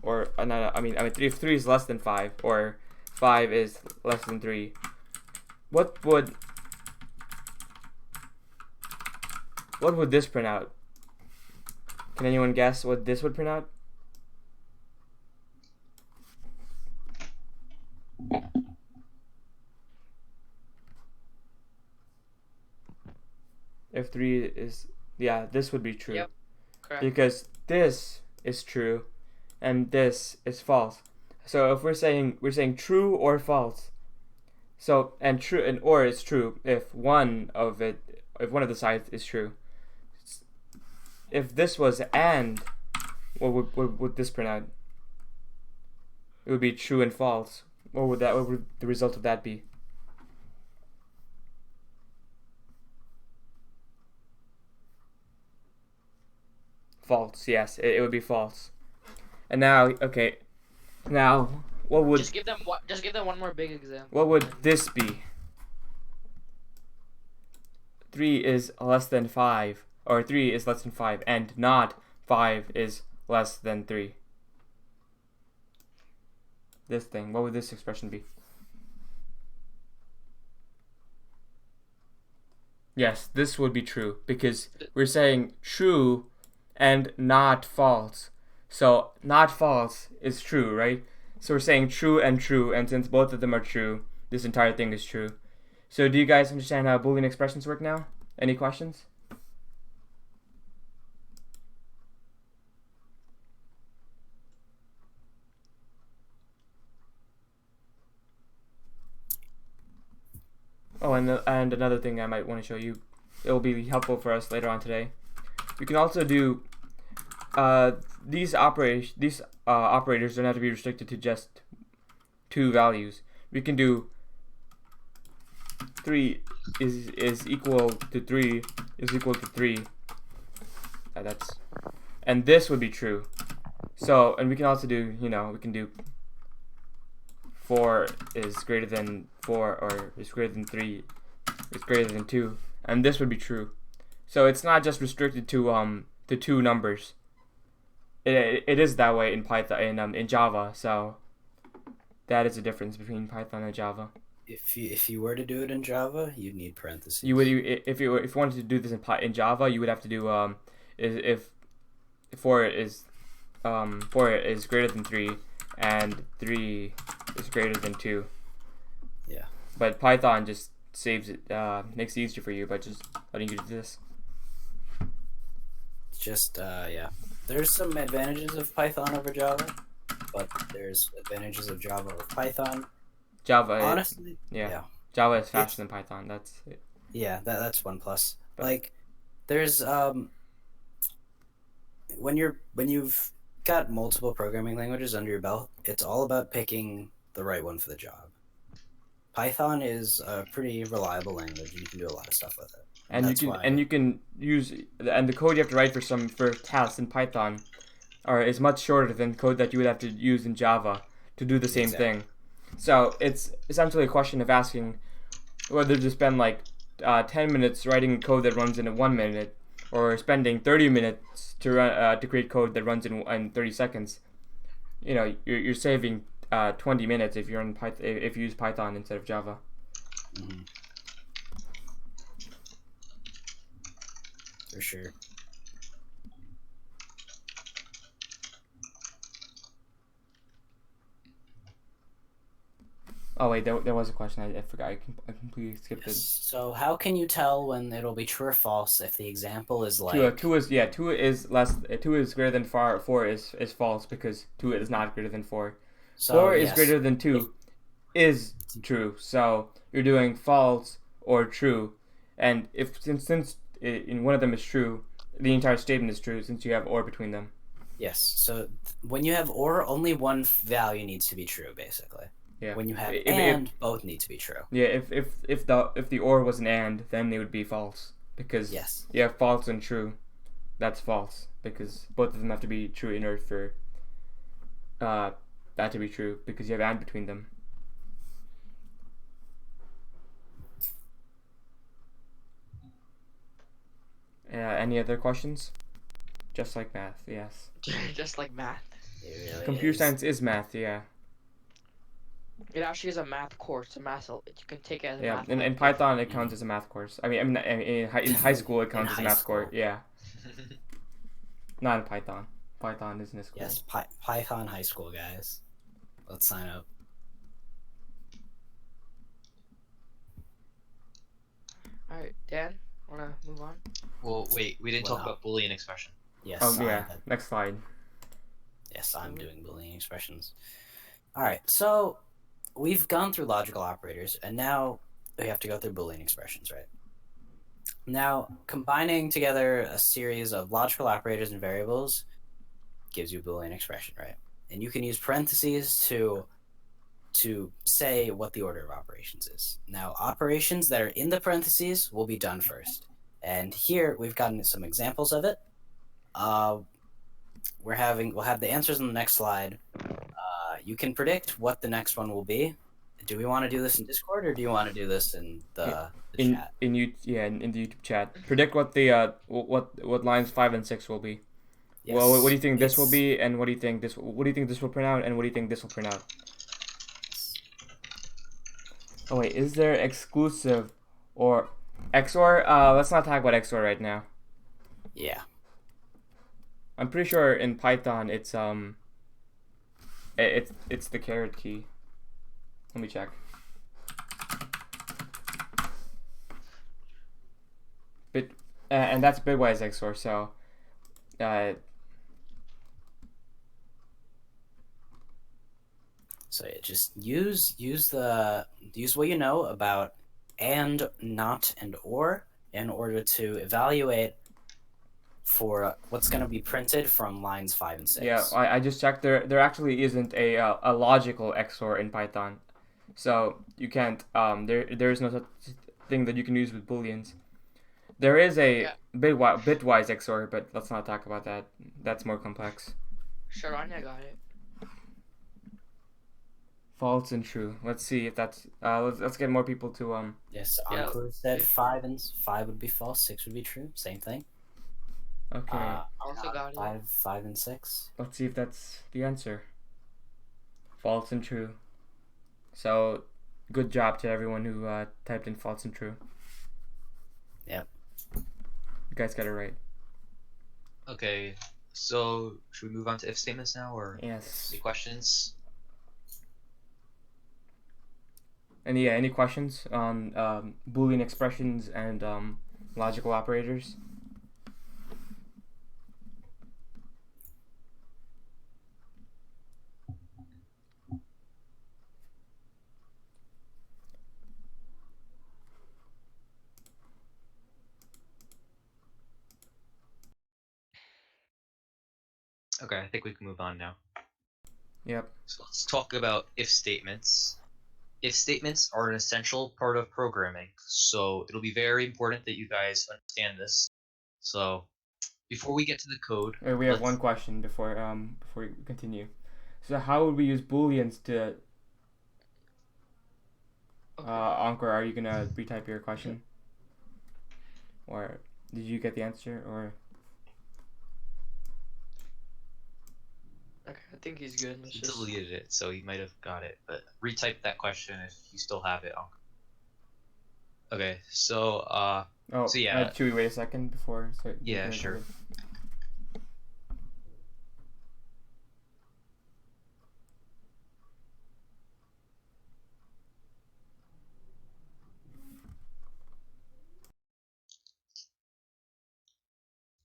or if 3 is less than 5, or 5 is less than 3, what would this print out? Can anyone guess what this would print out? If 3 is, yeah, this would be true. Yep, correct. Because this is true and this is false. So if we're saying true or false. So true and or is true if one of the sides is true. If this was and, what would this print out? It would be true and false. What would the result of that be? False. Yes, it would be false. And now, okay, now what would Just give them one more big example. what would this be? 3 is less than 5, or 3 is less than 5, and not 5 is less than 3. This thing, what would this expression be? Yes, this would be true, because we're saying true and not false. So not false is true, right? So we're saying true, and since both of them are true, this entire thing is true. So do you guys understand how Boolean expressions work now? Any questions? Oh, and another thing I might want to show you, it will be helpful for us later on today. We can also do these operators don't have to be restricted to just 2 values. We can do 3 is equal to 3 is equal to 3. And this would be true. So, and we can also do, we can do 4 is greater than 4, or is greater than 3 is greater than 2, and this would be true. So it's not just restricted to 2 numbers. It is that way in Python, in Java. So that is the difference between Python and Java. If you were to do it in Java, you'd need parentheses. If you wanted to do this in Java, you would have to do if 4 is greater than 3 and 3 is greater than 2. Yeah. But Python just saves it, makes it easier for you by just letting you do this. Just yeah. There's some advantages of Python over Java, but there's advantages of Java over Python. Java, honestly, yeah. Java is faster than Python. That's it. Yeah, that's one plus. But like, there's when you've got multiple programming languages under your belt, it's all about picking the right one for the job. Python is a pretty reliable language. You can do a lot of stuff with it. And you can use, and the code you have to write for tasks in Python is much shorter than code that you would have to use in Java to do the same thing. So it's essentially a question of asking whether to spend like 10 minutes writing code that runs in 1 minute, or spending 30 minutes to create code that runs in 30 seconds. You're saving 20 minutes if you're in if you use Python instead of Java. Mhm. For sure. Oh wait, there was a question I forgot. I completely skipped Yes. it. So how can you tell when it'll be true or false if the example is like Two is less. 2 is greater than 4. 4 is false because 2 is not greater than 4. so 4 is yes. greater than 2 is true. So you're doing false or true, and if since in one of them is true, the entire statement is true since you have or between them. Yes. So when you have or, only one value needs to be true, basically. Yeah. When you have If both need to be true. yeah, if the or was an and, then they would be false because Yes. you have false and true. That's false because both of them have to be true in order for that to be true because you have and between them. Any other questions? Just like math, yes. Just like math. It really Computer is. science is math, yeah. It actually is a math course. A math. You can take it as a Yeah, math. in elective. Python it counts as a math course. In high school it counts as a high math course. school. Yeah, not in Python. Python isn't as cool. Yes, Python high school guys. Let's sign up. All right, Dan, wanna move on? Well, wait, we didn't talk Wow. about Boolean expression. Yes. Yeah. Next slide. Yes, I'm doing Boolean expressions. All right, so we've gone through logical operators, and now we have to go through Boolean expressions, right? Now, combining together a series of logical operators and variables gives you a Boolean expression, right? And you can use parentheses to say what the order of operations is. Now, operations that are in the parentheses will be done first. And here we've gotten some examples of it. We'll have the answers on the next slide. You can predict what the next one will be. Do we want to do this in Discord or do you want to do this in the chat? In the YouTube chat. Predict what the what lines 5 and 6 will be. Yes, Well, what do you think this will it's- be, and what do you think this will print out, and what do you think this will print out? Oh wait, is there exclusive or XOR? Let's not talk about XOR right now. Yeah. I'm pretty sure in Python it's it's the caret key. Let me check. And that's bitwise XOR. So, So yeah, just use what you know about and, not, and or in order to evaluate for what's going to be printed from lines 5 and 6. yeah, I just checked. There actually isn't a logical XOR in Python, so you can't. There is no such thing that you can use with booleans. There is a Yeah. bitwise XOR, but let's not talk about that. That's more complex. Sharanya got it. False and true. Let's see if that's. Let's get more people to Yes, Yeah. Ankur said 5 would be false, 6 would be true. Same thing. Okay, Also got it. 5 and 6. let's see if that's the answer. False and true. So, good job to everyone who typed in false and true. Yep. You guys got it right. Okay, so should we move on to if statements now, or Yes. any questions? Any questions on Boolean expressions and logical operators? Okay, I think we can move on now. Yep. So let's talk about if statements. If statements are an essential part of programming, so it'll be very important that you guys understand this. So before we get to the code, We have let's- one question before we continue. So how would we use booleans to? Ankur, are you gonna retype your question? Or did you get the answer? Or Okay, I think he's good. Let's He just... deleted it, so he might have got it. But retype that question if you still have it. Okay, so Oh, So, yeah. should we wait a second before? Yeah, sure.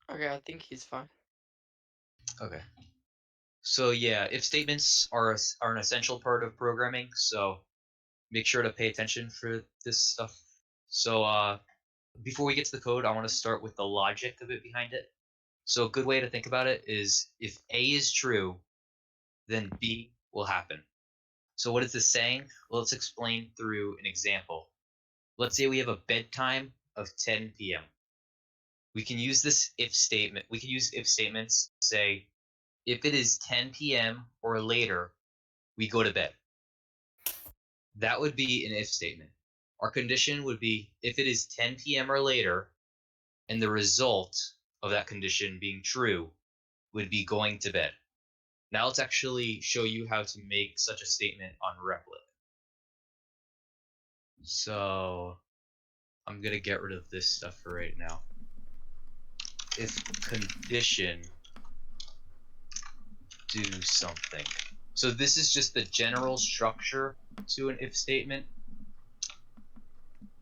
Okay, I think he's fine. Okay. So yeah, if statements are an essential part of programming, so make sure to pay attention for this stuff. So before we get to the code, I want to start with the logic of it behind it. So a good way to think about it is if A is true, then B will happen. So what is this saying? Well, let's explain through an example. Let's say we have a bedtime of 10 p.m. We can use this if statement. We can use if statements to say if it is 10 p.m. or later, we go to bed. That would be an if statement. Our condition would be if it is 10 p.m. or later, and the result of that condition being true would be going to bed. Now let's actually show you how to make such a statement on Replit. So I'm gonna get rid of this stuff for right now. If condition do something. So this is just the general structure to an if statement.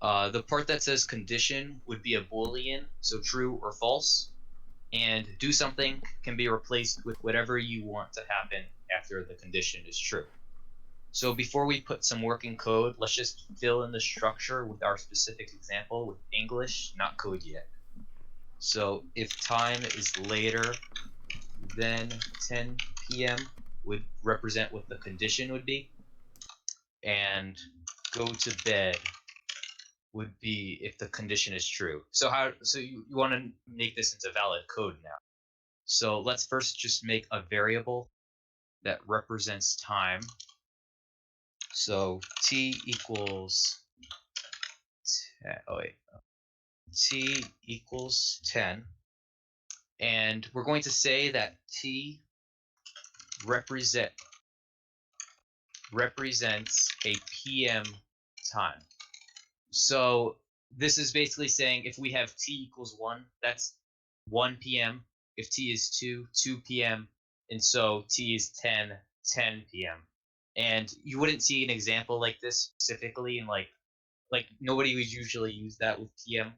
The part that says condition would be a Boolean, so true or false. And do something can be replaced with whatever you want to happen after the condition is true. So before we put some working code, let's just fill in the structure with our specific example with English, not code yet. So if time is later than 10 p.m. would represent what the condition would be, and go to bed would be if the condition is true. So you want to make this into valid code now. So let's first just make a variable that represents time. So t equals 10, t equals 10, and we're going to say that t represents a PM time. So this is basically saying if we have t equals 1, that's 1 p.m. If t is 2, 2 p.m. And so t is 10, 10 p.m. And you wouldn't see an example like this specifically in like nobody would usually use that with PM.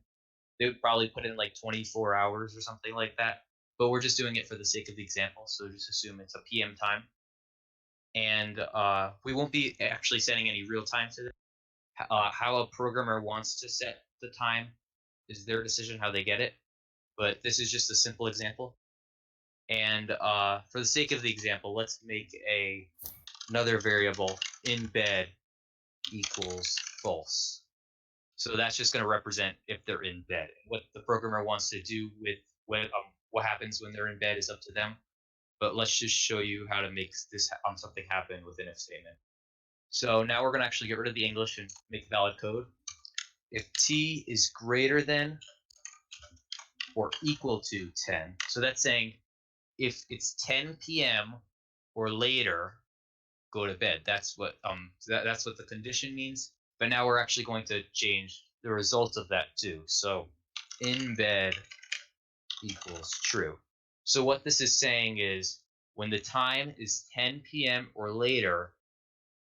They would probably put in like 24 hours or something like that. But we're just doing it for the sake of the example, so just assume it's a PM time. And we won't be actually setting any real time to this. How a programmer wants to set the time is their decision how they get it. But this is just a simple example. And for the sake of the example, let's make another variable in bed equals false. So that's just going to represent if they're in bed. What the programmer wants to do with what happens when they're in bed is up to them. But let's just show you how to make this something happen with an if statement. So now we're going to actually get rid of the English and make valid code. If t is greater than or equal to 10, so that's saying if it's 10 p.m. or later, go to bed. That's what that's what the condition means. But now we're actually going to change the result of that too. So in bed equals true. So what this is saying is when the time is 10 p.m. or later,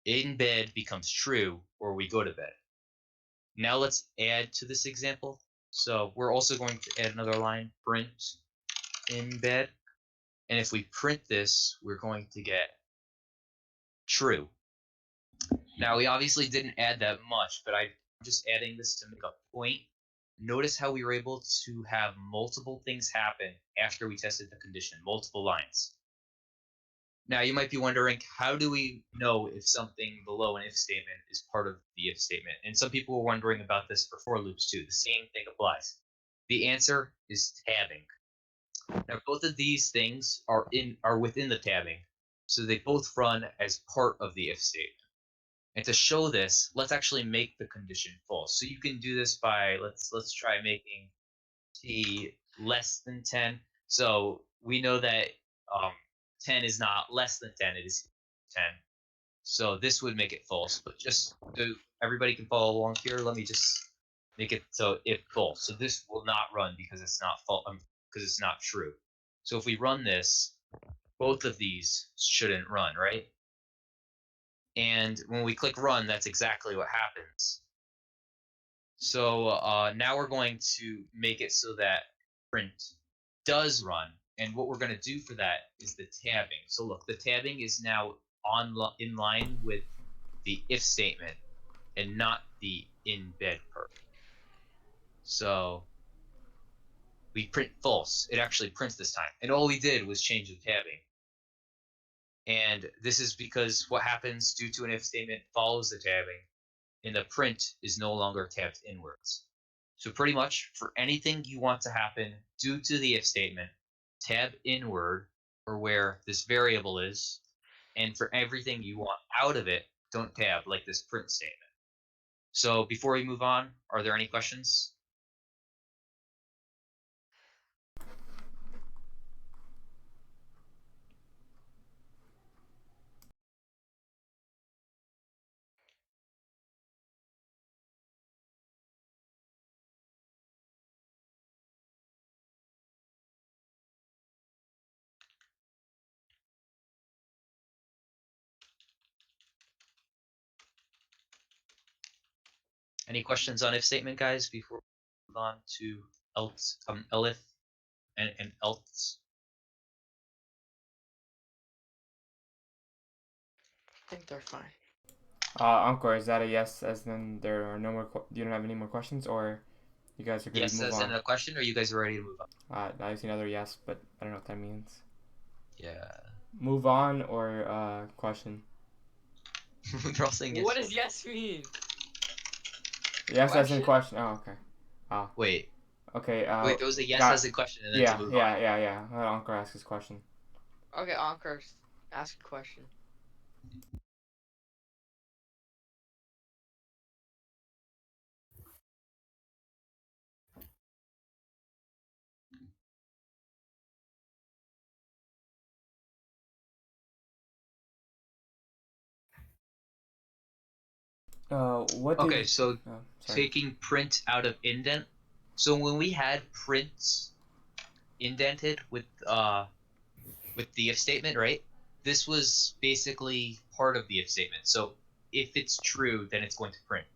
in bed becomes true or we go to bed. Now let's add to this example. So we're also going to add another line, print in bed. And if we print this, we're going to get true. Now we obviously didn't add that much, but I'm just adding this to make a point. Notice how we were able to have multiple things happen after we tested the condition, multiple lines. Now you might be wondering, how do we know if something below an if statement is part of the if statement? And some people were wondering about this for for loops too. The same thing applies. The answer is tabbing. Now both of these things are within the tabbing, so they both run as part of the if statement. And to show this, let's actually make the condition false. So you can do this by let's try making t less than 10. So we know that 10 is not less than 10, it is 10. So this would make it false. But just so everybody can follow along here, let me just make it so if false. So this will not run because it's not false, because it's not true. So if we run this, both of these shouldn't run, right? And when we click run, that's exactly what happens. So now we're going to make it so that print does run. And what we're going to do for that is the tabbing. So look, the tabbing is now in line with the if statement and not the embed part. So we print false. It actually prints this time. And all we did was change the tabbing. And this is because what happens due to an if statement follows the tabbing, and the print is no longer tabbed inwards. So pretty much for anything you want to happen due to the if statement, tab inward or where this variable is, and for everything you want out of it, don't tab like this print statement. So before we move on, are there any questions? Any questions on if statement, guys, before we move on to else, elif and else? I think they're fine. Encore, is that a yes? As in there are no more. You don't have any more questions, or you guys are going to Yes, move as on? in a question, or you guys are ready to move on? I've seen another yes, but I don't know what that means. Yeah. Move on or question? They're all saying yes. What does yes mean? Yes, as in question. Oh, okay. Wait. Okay. Wait, there was a yes as a question and then to move on. Yeah. Let Encore ask his question. Okay, Ankur, ask a question. What? Okay, so Oh, sorry. taking print out of indent. So when we had print indented with the if statement, right? This was basically part of the if statement. So if it's true, then it's going to print.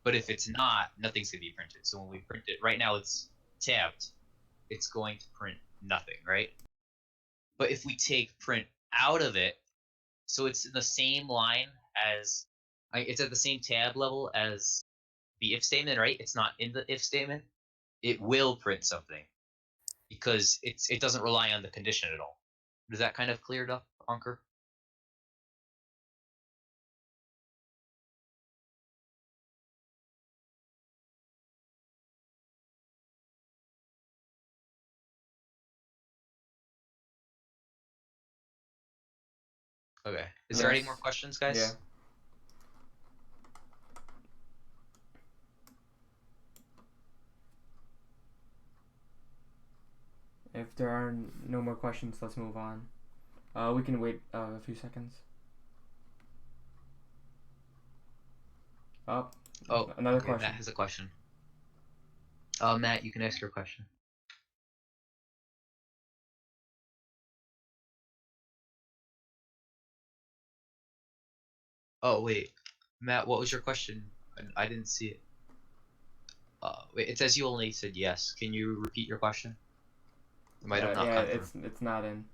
But if it's not, nothing's going to be printed. So when we print it, right now it's tabbed. It's going to print nothing, right? But if we take print out of it, so it's in the same line as, it's at the same tab level as the if statement, right? It's not in the if statement. It will print something because it doesn't rely on the condition at all. Does that kind of cleared up, Ankur? Okay. Is there any Yes. more questions, guys? Yeah. If there are no more questions, let's move on. We can wait a few seconds. Oh, another Okay, question. Matt has a question. Matt, you can ask your question. Oh, wait. Matt, what was your question? I didn't see it. Wait, it says you only said yes. Can you repeat your question? It might have not Yeah, come through. it's not in.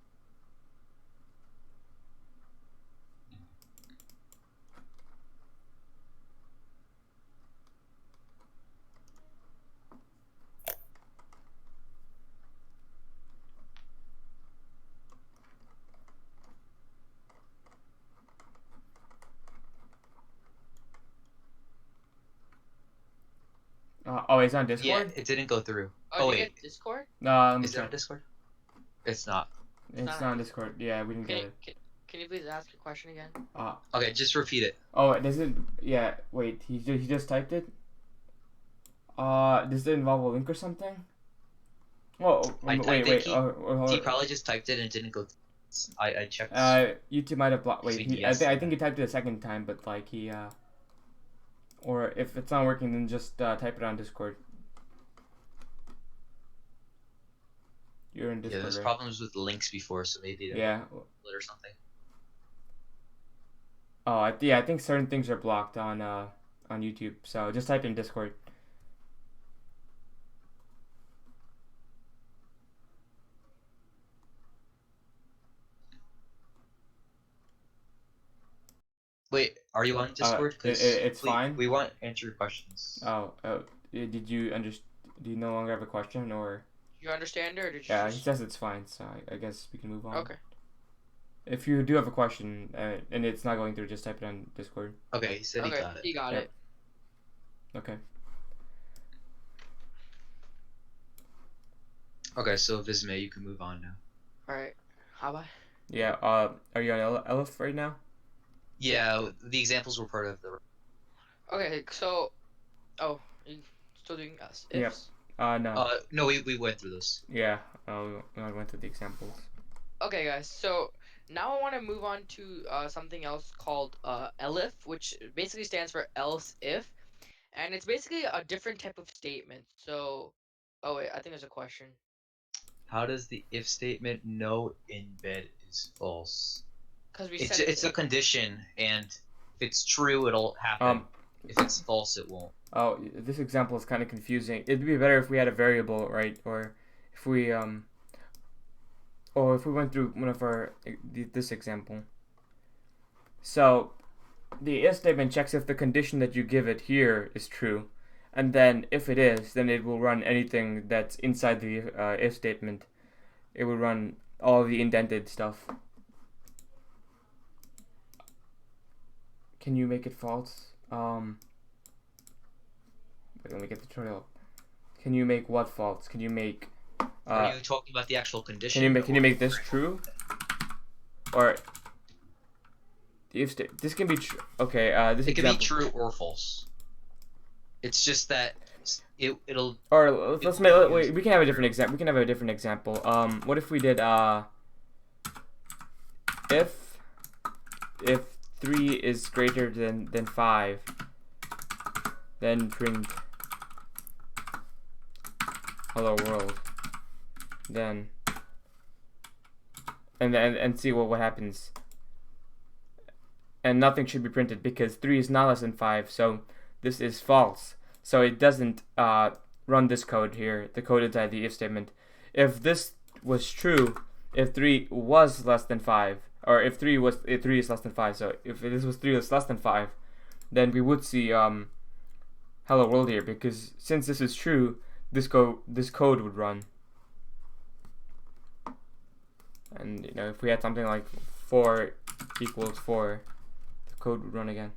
Oh, it's on Discord? Yeah, it didn't go through. Oh, Oh, did you wait. get Discord? No, let me Is it on check. Discord? It's not. It's not on Discord. Yeah, we didn't get it. Can you please ask your question again? Okay, just repeat it. Oh, does it? Yeah, wait. He just typed it. Does it involve a link or something? Oh, I wait. think Hold he on. probably just typed it and it didn't go through. I checked. YouTube might have blocked. Wait, Between I yes think and he typed it a second time, but like or if it's not working, then just type it on Discord. You're in yeah, Discord, there's right? problems with links before, so maybe they're Yeah. split or something. Oh, yeah. I think certain things are blocked on YouTube. So just type in Discord. Wait, are you on Discord? Because It's fine. we want to answer your questions. Oh, did you Do you no longer have a question, or? You understand it, or did you Yeah, he just? says it's fine, so I guess we can move on. Okay. If you do have a question and it's not going through, just type it on Discord. Okay, he said he got it. He got Yep. it. Okay. Okay, so Visme, you can move on now. All right. How about? Yeah. Are you on Elif right now? Yeah, the examples were part of the. Okay. So, oh, you still doing us? Yep. No. No, we went through this. Yeah. I went to the examples. Okay, guys. So now I want to move on to something else called ELIF, which basically stands for else if, and it's basically a different type of statement. So, oh wait, I think there's a question. How does the if statement know in bed is false? Because we It's said it's a condition, and if it's true, it'll happen. If it's false, it won't. Oh, this example is kind of confusing. It'd be better if we had a variable, right? Or if we or if we went through one of our this example. So, the if statement checks if the condition that you give it here is true, and then if it is, then it will run anything that's inside the if statement. It will run all the indented stuff. Can you make it false? Wait, let me get the tutorial. Can you make what false? Can you make? Are you talking about the actual condition? Can you make this true? Or the if this can be true. Okay. This It can example. be true or false. It's just that it'll. Or let's make. Wait, we can have a different example. We can have a different example. What if we did if 3 is greater than 5, then print hello world. Then and see what happens. And nothing should be printed because 3 is not less than 5, so this is false. So it doesn't run this code here, the code inside the if statement. If this was true, if 3 was less than 5, or if 3 is less than 5, so if this was 3 is less than 5, then we would see hello world here, because since this is true, this code would run. And if we had something like 4 equals 4, the code would run again.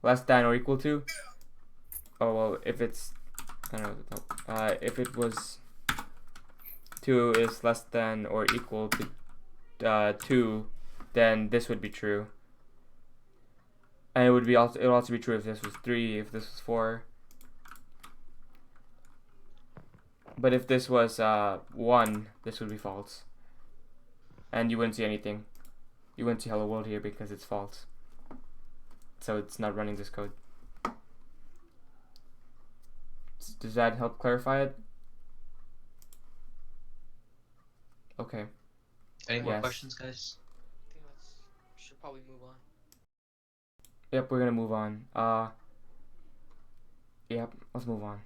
Less than or equal to? Oh well, if it's I don't know. If it was 2 is less than or equal to 2, then this would be true. And it would also be true if this was 3, if this was 4. But if this was 1, this would be false. And you wouldn't see anything. You wouldn't see hello world here because it's false. So it's not running this code. Does that help clarify it? Okay. Any more Yes. questions, guys? I think we should probably move on. Yep, we're gonna move on. Yep, let's move on.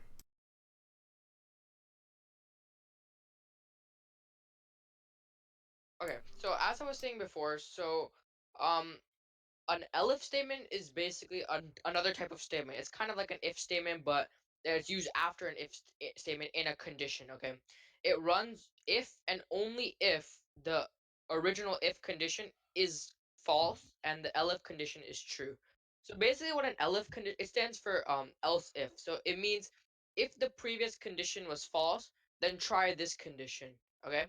Okay, so as I was saying before, so an elif statement is basically another type of statement. It's kind of like an if statement, but it's used after an if statement in a condition. Okay, it runs if and only if the original if condition is false and the elif condition is true. So basically, what an elif condition it stands for else if. So it means if the previous condition was false, then try this condition. Okay,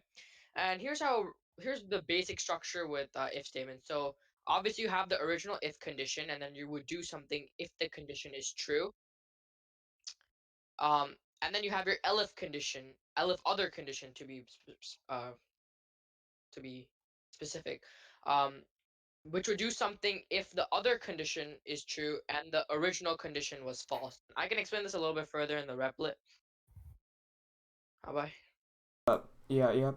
and here's the basic structure with if statements. So obviously you have the original if condition, and then you would do something if the condition is true. And then you have your elif condition, elif other condition to be to be specific. Um, which would do something if the other condition is true and the original condition was false. I can explain this a little bit further in the replit. How about? Yeah, yep.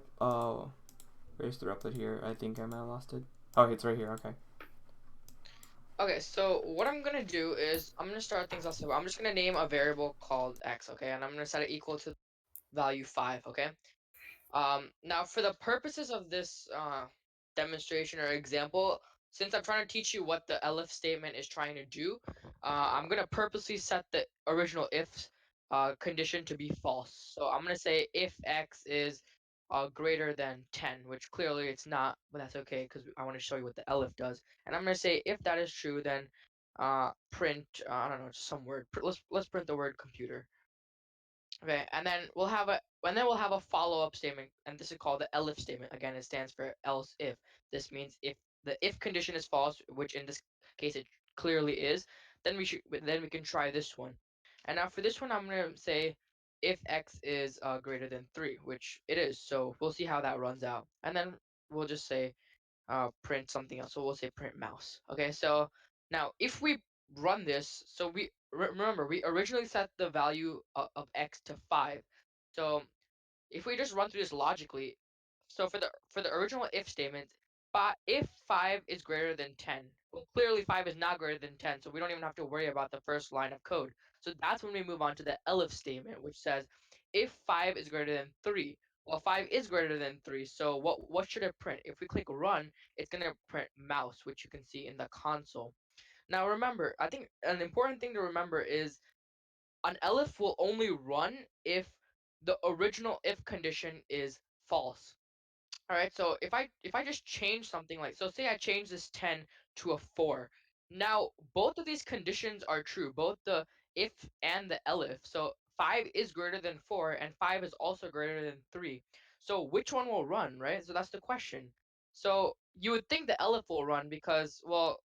Where's the replit here? I think I might have lost it. Oh, it's right here. Okay. Okay, so what I'm gonna do is I'm gonna start things off. I'm just gonna name a variable called x, okay, and I'm gonna set it equal to value 5, okay. Now for the purposes of this demonstration or example, since I'm trying to teach you what the elif statement is trying to do, I'm gonna purposely set the original if condition to be false. So I'm gonna say if x is greater than 10, which clearly it's not, but that's okay because I want to show you what the elif does. And I'm gonna say if that is true, then print I don't know, just some word. Let's print the word computer. Okay, and then we'll have a follow-up statement, and this is called the elif statement. Again, it stands for else if. This means if the if condition is false, which in this case it clearly is, then we can try this one. And now for this one, I'm gonna say if x is greater than 3, which it is. So we'll see how that runs out, and then we'll just say print something else. So we'll say print mouse. Okay, so now if we run this, so remember we originally set the value of x to 5. So if we just run through this logically, so for the original if statement, if 5 is greater than 10, well, clearly 5 is not greater than 10, so we don't even have to worry about the first line of code. So that's when we move on to the elif statement, which says if 5 is greater than 3. Well, 5 is greater than 3, so what should it print? If we click run, it's going to print mouse, which you can see in the console. Now remember, I think an important thing to remember is an elif will only run if the original if condition is false. All right, so if I just change something, like, so say I change this 10 to a 4. Now both of these conditions are true, both the if and the elif. So 5 is greater than 4 and 5 is also greater than 3. So which one will run, right? So that's the question. So you would think the elif will run because, well,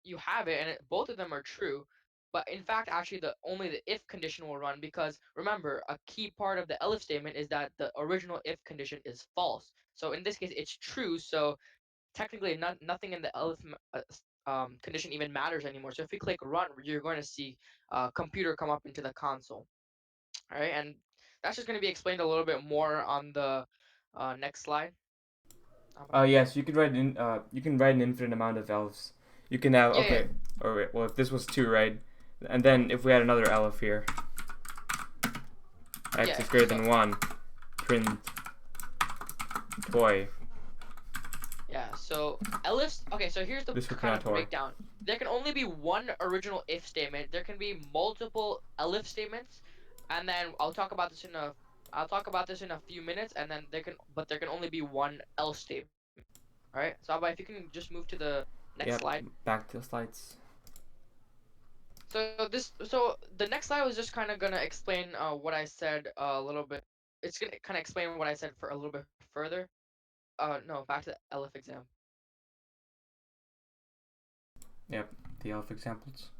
you have it and both of them are true. But in fact, actually, the only the if condition will run because remember, a key part of the elif statement is that the original if condition is false. So in this case, it's true. So technically, nothing in the elif condition even matters anymore. So if we click run, you're going to see computer come up into the console. All right, and that's just going to be explained a little bit more on the next slide. Yes, you can write an infinite amount of elves. You can have Yeah, okay. Or wait, well, if this was 2, right? And then if we had another elf here, x Yeah, is greater so- than 1, print toy. Yeah, so elifs. Okay, so here's the This we kind cannot of toy. breakdown. There can only be one original if statement. There can be multiple elif statements, and then I'll talk about this in a few minutes. And then there can only be one else statement. All right. So Abba, if you can just move to the next Yep. slide. Back to the slides. So the next slide was just kind of gonna explain what I said a little bit. It's gonna kind of explain what I said for a little bit further. No, back to the elif exam. Yep. The elf examples.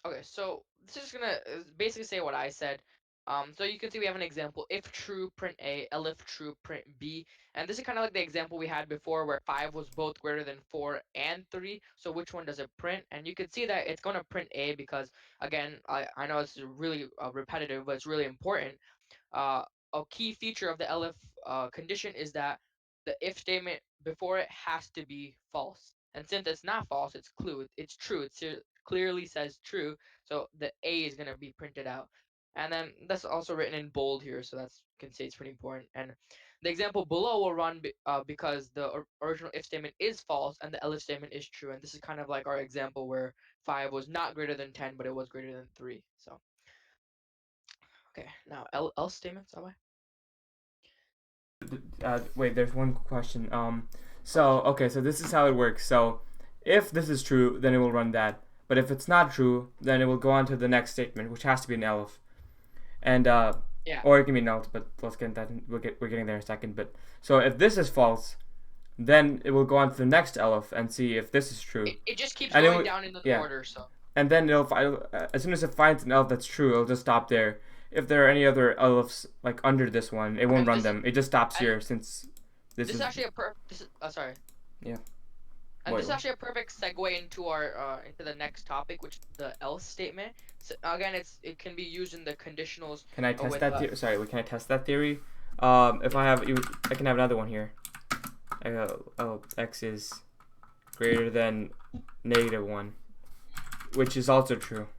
Okay, so this is gonna basically say what I said. So you can see we have an example: if true, print A; elif true, print B. And this is kind of like the example we had before, where 5 was both greater than 4 and 3. So which one does it print? And you can see that it's gonna print A because, again, I know it's really repetitive, but it's really important. Uh, a key feature of the elif condition is that the if statement before it has to be false. And since it's not false, it's true. It clearly says true, so the A is gonna be printed out. And then that's also written in bold here, so that's can say it's pretty important. And the example below will run because the original if statement is false and the elif statement is true. And this is kind of like our example where 5 was not greater than 10, but it was greater than 3. So okay, now else statements. Wait, there's one question. So okay, so this is how it works. So if this is true, then it will run that. But if it's not true, then it will go on to the next statement, which has to be an elif. And Yeah. or it can be an else, but let's get that. We're getting there in a second. But so if this is false, then it will go on to the next elif and see if this is true. It just keeps And going down in the yeah. order. So And then as soon as it finds an elf that's true, it'll just stop there. if there are any other elifs like under this one, it won't And run this- them. It just stops and here since this This is is actually a this is, sorry. Yeah. And Wait, this is actually a perfect segue into our into the next topic, which is the else statement. So, again, it can be used in the conditionals. Can I test with, that theory? Sorry, can I test that theory? If I can have another one here. X is greater than -1, which is also true.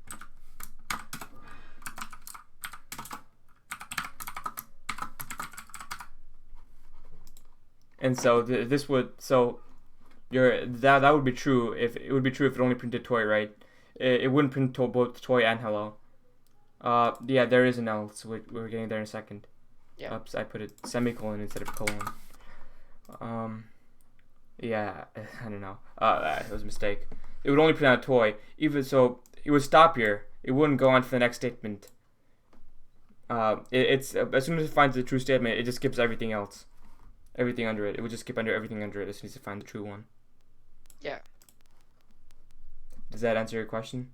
And so this would that would be true if it only printed toy, right? It wouldn't print both toy and hello. Yeah, there is an else. We're getting there in a second. Yeah. Oops, I put a semicolon instead of colon. Yeah, I don't know. It was a mistake. It would only print out toy. Even so, it would stop here. It wouldn't go on to the next statement. It's as soon as it finds the true statement, it just skips everything else. Everything under it. It would just skip under everything under it as soon as it finds the true one. Yeah. Does that answer your question?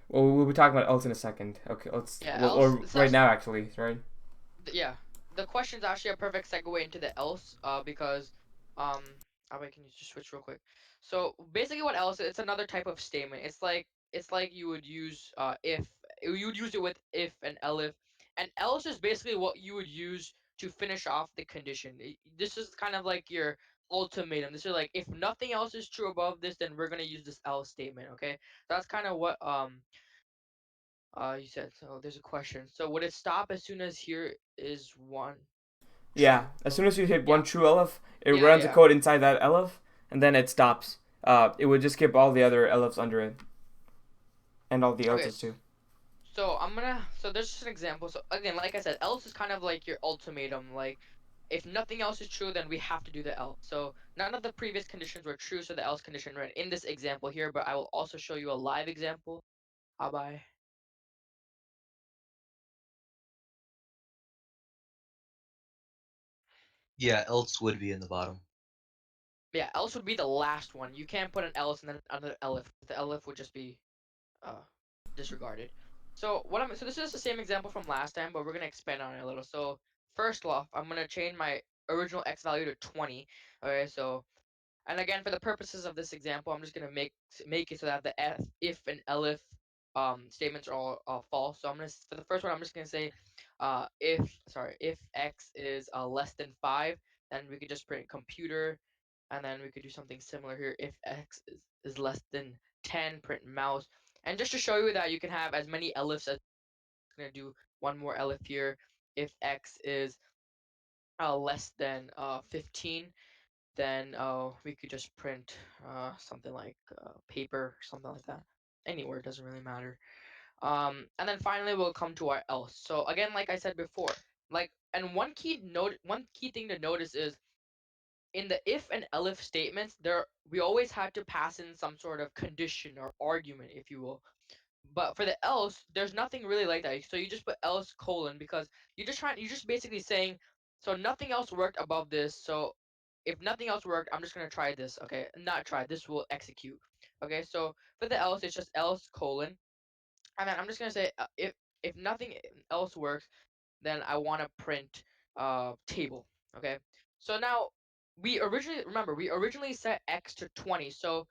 Well, we'll be talking about else in a second. Okay, let's. Yeah, Well, or right now, actually, right? Yeah. The question's actually a perfect segue into the else, because wait, can you just switch real quick? So basically, what else? It's another type of statement. It's like you would use if you would use it with if and elif, and else is basically what you would use to finish off the condition. This is kind of like your ultimatum. This is like, if nothing else is true above this, then we're gonna use this else statement. Okay, that's kind of what you said. So there's a question. So would it stop as soon as here is one? Yeah. True. As soon as you hit Yeah. one true elif, it Yeah, runs a yeah. code inside that elif, and then it stops. It would just skip all the other elifs under it, and all the Okay. else's too. So so there's just an example. So again, like I said, else is kind of like your ultimatum. Like, if nothing else is true, then we have to do the else. So none of the previous conditions were true, so the else condition ran in this example here. But I will also show you a live example. Bye. Yeah, else would be in the bottom. Yeah, else would be the last one. You can't put an else and then another elif. The elif would just be disregarded. So this is the same example from last time, but we're gonna expand on it a little. So first off, I'm gonna change my original x value to 20. Okay, so, and again, for the purposes of this example, I'm just gonna make it so that the if and elif statements are all false. So for the first one, I'm just gonna say if x is less than 5, then we could just print computer, and then we could do something similar here. If x is less than 10, print mouse. And just to show you that you can have as many elifs as, I'm gonna do one more elif here. If x is less than 15, then we could just print something like paper, something like that. Any word doesn't really matter. And then finally we'll come to our else. So again, like I said before, and one key thing to notice is, in the if and elif statements, we always had to pass in some sort of condition or argument, if you will. But for the else, there's nothing really like that. So you just put else colon, because you're just basically saying, so nothing else worked above this. So if nothing else worked, I'm just gonna try this. Okay, not try. This will execute. Okay, so for the else, it's just else colon, and then I'm just gonna say if nothing else works, then I want to print table. Okay, so now we originally set x to 20. So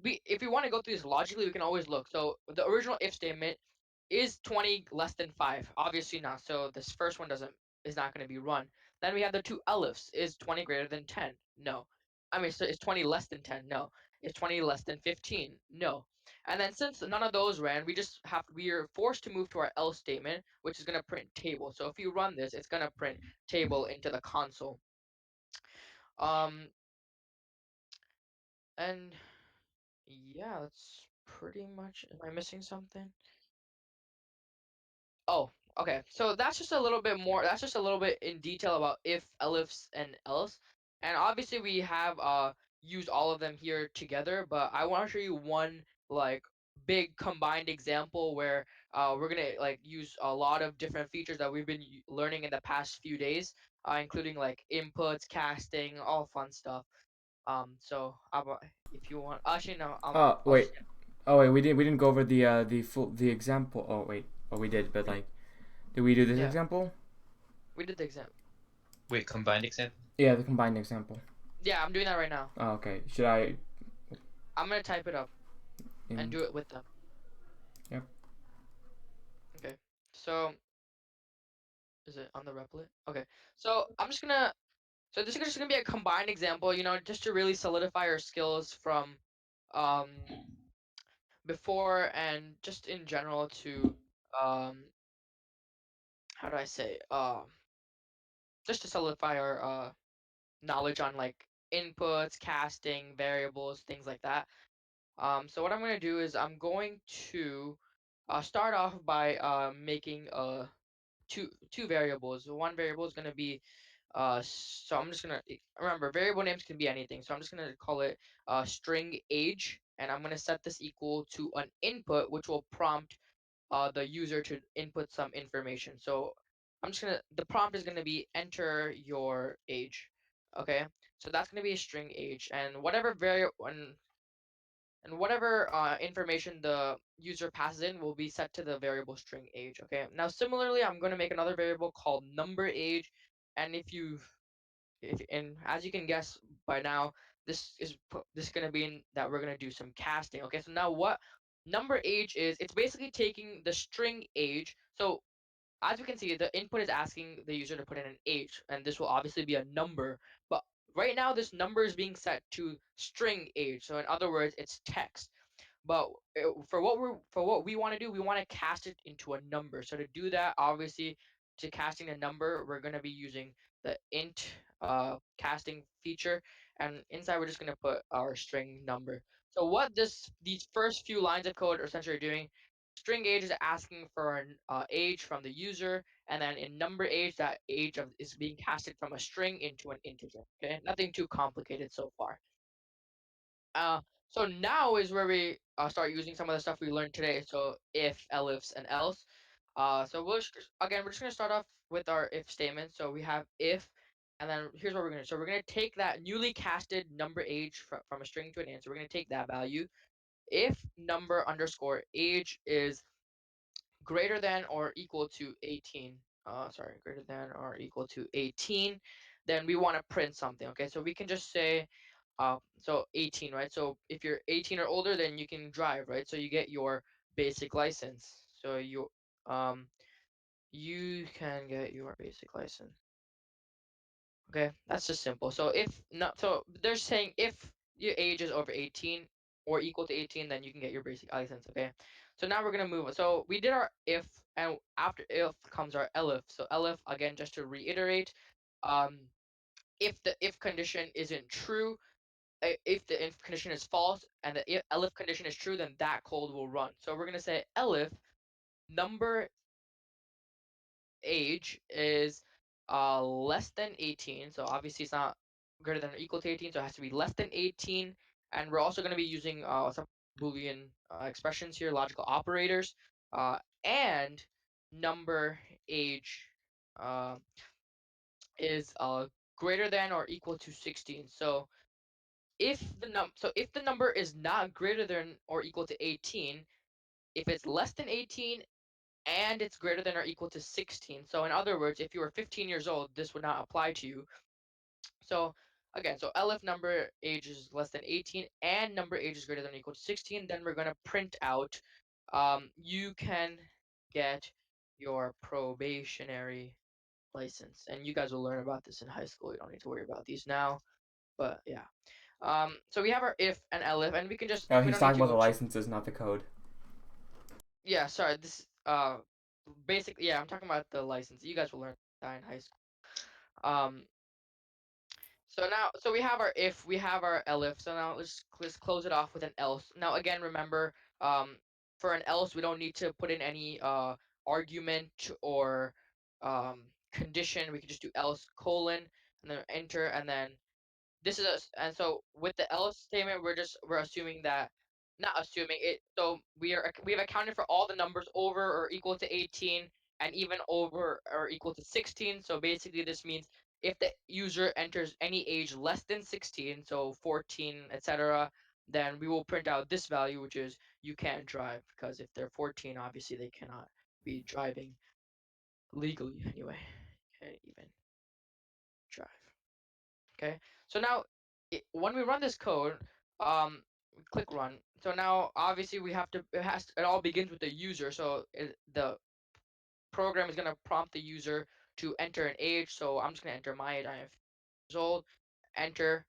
if we want to go through this logically, we can always look. So the original if statement is 20 less than 5. Obviously not. So this first one is not going to be run. Then we have the two elifs. Is 20 greater than 10? No. I mean, so is 20 less than 10? No. Is 20 less than 15? No. And then since none of those ran, we are forced to move to our else statement, which is going to print table. So if you run this, it's going to print table into the console. Um and yeah, that's pretty much. Am I missing something? Oh, okay. So that's just a little bit more. That's just a little bit in detail about if, elifs, and else. And obviously we have used all of them here together, but I want to show you one like big combined example where we're gonna like use a lot of different features that we've been learning in the past few days, including like inputs, casting, all fun stuff. So if you want, actually no, Wait. Oh wait, we didn't go over the example. Oh wait, we did, but like, did we do this Yeah. example? We did the exam. Wait, combined example? Yeah, the combined example. Yeah, I'm doing that right now. Oh, okay. Should I? I'm gonna type it up and In, do it with them. Yep. Okay. So is it on the Replit? Okay. So I'm just gonna. So this is just gonna be a combined example. Just to really solidify our skills from, um, before and just in general to, um, how do I say, just to solidify our knowledge on like inputs, casting, variables, things like that. So what I'm gonna do is I'm going to start off by making two variables. One variable is gonna be so I'm just gonna remember variable names can be anything. So I'm just gonna call it string age, and I'm gonna set this equal to an input, which will prompt the user to input some information. So the prompt is gonna be enter your age. Okay, so that's gonna be a string age, and whatever information the user passes in will be set to the variable string age. Okay, now similarly, I'm going to make another variable called number age, and and as you can guess by now, this is going to be that we're going to do some casting. Okay, so now what number age is? It's basically taking the string age. So as we can see, the input is asking the user to put in an age, and this will obviously be a number. But right now, this number is being set to string age. So in other words, it's text. But for what we want to do, we want to cast it into a number. So to do that, obviously, to casting a number, we're gonna be using the int casting feature, and inside we're just gonna put our string number. So what these first few lines of code are essentially doing, string age is asking for an age from the user, and then in number age, that is being casted from a string into an integer. Okay, nothing too complicated so far. Uh, so now is where we start using some of the stuff we learned today. So if, elifs, and else. So we're just gonna start off with our if statement. So we have if, and then here's what we're gonna do. So we're gonna take that newly casted number age from a string to an int. So we're gonna take that value. If number underscore age is greater than or equal to 18, greater than or equal to 18, then we want to print something. Okay, so we can just say so 18, right? So if you're 18 or older, then you can drive, right? So you get your basic license. So you can get your basic license. Okay, that's just simple. So if not, so they're saying if your age is over 18 or equal to 18, then you can get your basic license. Okay, so now we're gonna move on. So we did our if, and after if comes our elif. So elif, again, just to reiterate, um, if the if condition isn't true, if the if condition is false and the if elif condition is true, then that code will run. So we're gonna say elif number age is less than 18. So obviously it's not greater than or equal to 18, so it has to be less than 18. And we're also gonna be using some Boolean expressions here, logical operators, and number age uh, is greater than or equal to 16. So if the number is not greater than or equal to 18, if it's less than 18 and it's greater than or equal to 16. So in other words, if you were 15 years old, this would not apply to you. So again, so elif number age is less than 18 and number age is greater than or equal to 16, then we're going to print out you can get your probationary license. And you guys will learn about this in high school. You don't need to worry about these now. But yeah. So we have our if and elif, and we can just Oh, we he's don't need talking to about go. the licenses, not the code. Yeah, sorry. This basically, yeah, I'm talking about the license. You guys will learn that in high school. Um, so we have our if, we have our elif. So now let's close it off with an else. Now again, remember, for an else, we don't need to put in any argument or condition. We can just do else colon and then enter, and then this is and so with the else statement, we're assuming that, not assuming it, so we have accounted for all the numbers over or equal to 18 and even over or equal to 16. So basically this means if the user enters any age less than 16, so 14, etc., then we will print out this value, which is you can't drive, because if they're 14, obviously they cannot be driving legally anyway. Can't even drive. Okay, so now when we run this code, click run. So now obviously we have to, it all begins with the user. So the program is going to prompt the user to enter an age. So I'm just going to enter my age. I am 15 years old. Enter.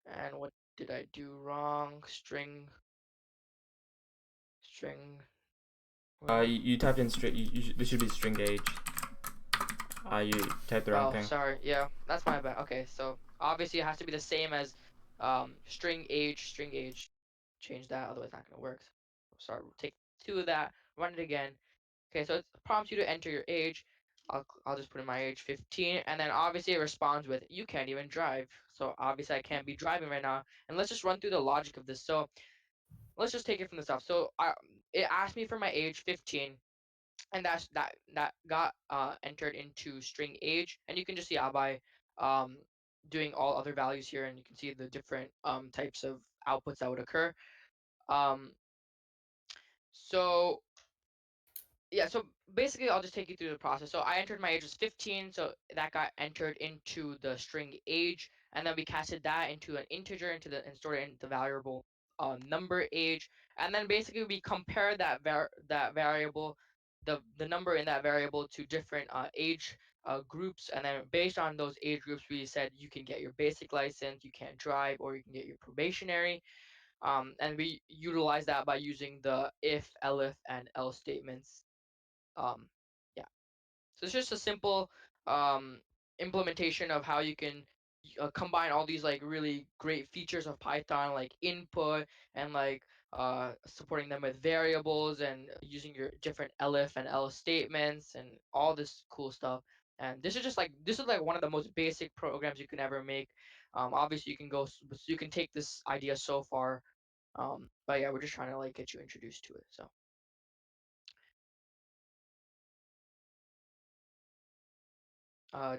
And what did I do wrong? String. You typed in string. This should be string age. You typed the wrong Oh, thing. sorry. Yeah, that's my bad. Okay, so obviously it has to be the same as string age. Change that, otherwise it's not gonna work. Sorry, we'll take 2 of that, run it again. Okay, so it prompts you to enter your age. I'll just put in my age 15, and then obviously it responds with you can't even drive. So obviously I can't be driving right now. And let's just run through the logic of this. So let's just take it from the top. So it asked me for my age 15, and that got entered into string age, and you can just see Abai um doing all other values here, and you can see the different types of outputs that would occur. um so yeah, so basically I'll just take you through the process. So I entered my age was 15, so that got entered into the string age, and then we casted that into an integer and stored it into the variable number age, and then basically we compare that variable, the number in that variable, to different age groups, and then based on those age groups we said you can get your basic license, you can't drive, or you can get your probationary. And we utilize that by using the if, elif, and else statements. um yeah, so it's just a simple um implementation of how you can combine all these like really great features of Python, like input, and like supporting them with variables, and using your different elif and else statements and all this cool stuff. And this is like one of the most basic programs you can ever make. Obviously you can you can take this idea so far. But yeah, we're just trying to like get you introduced to it. So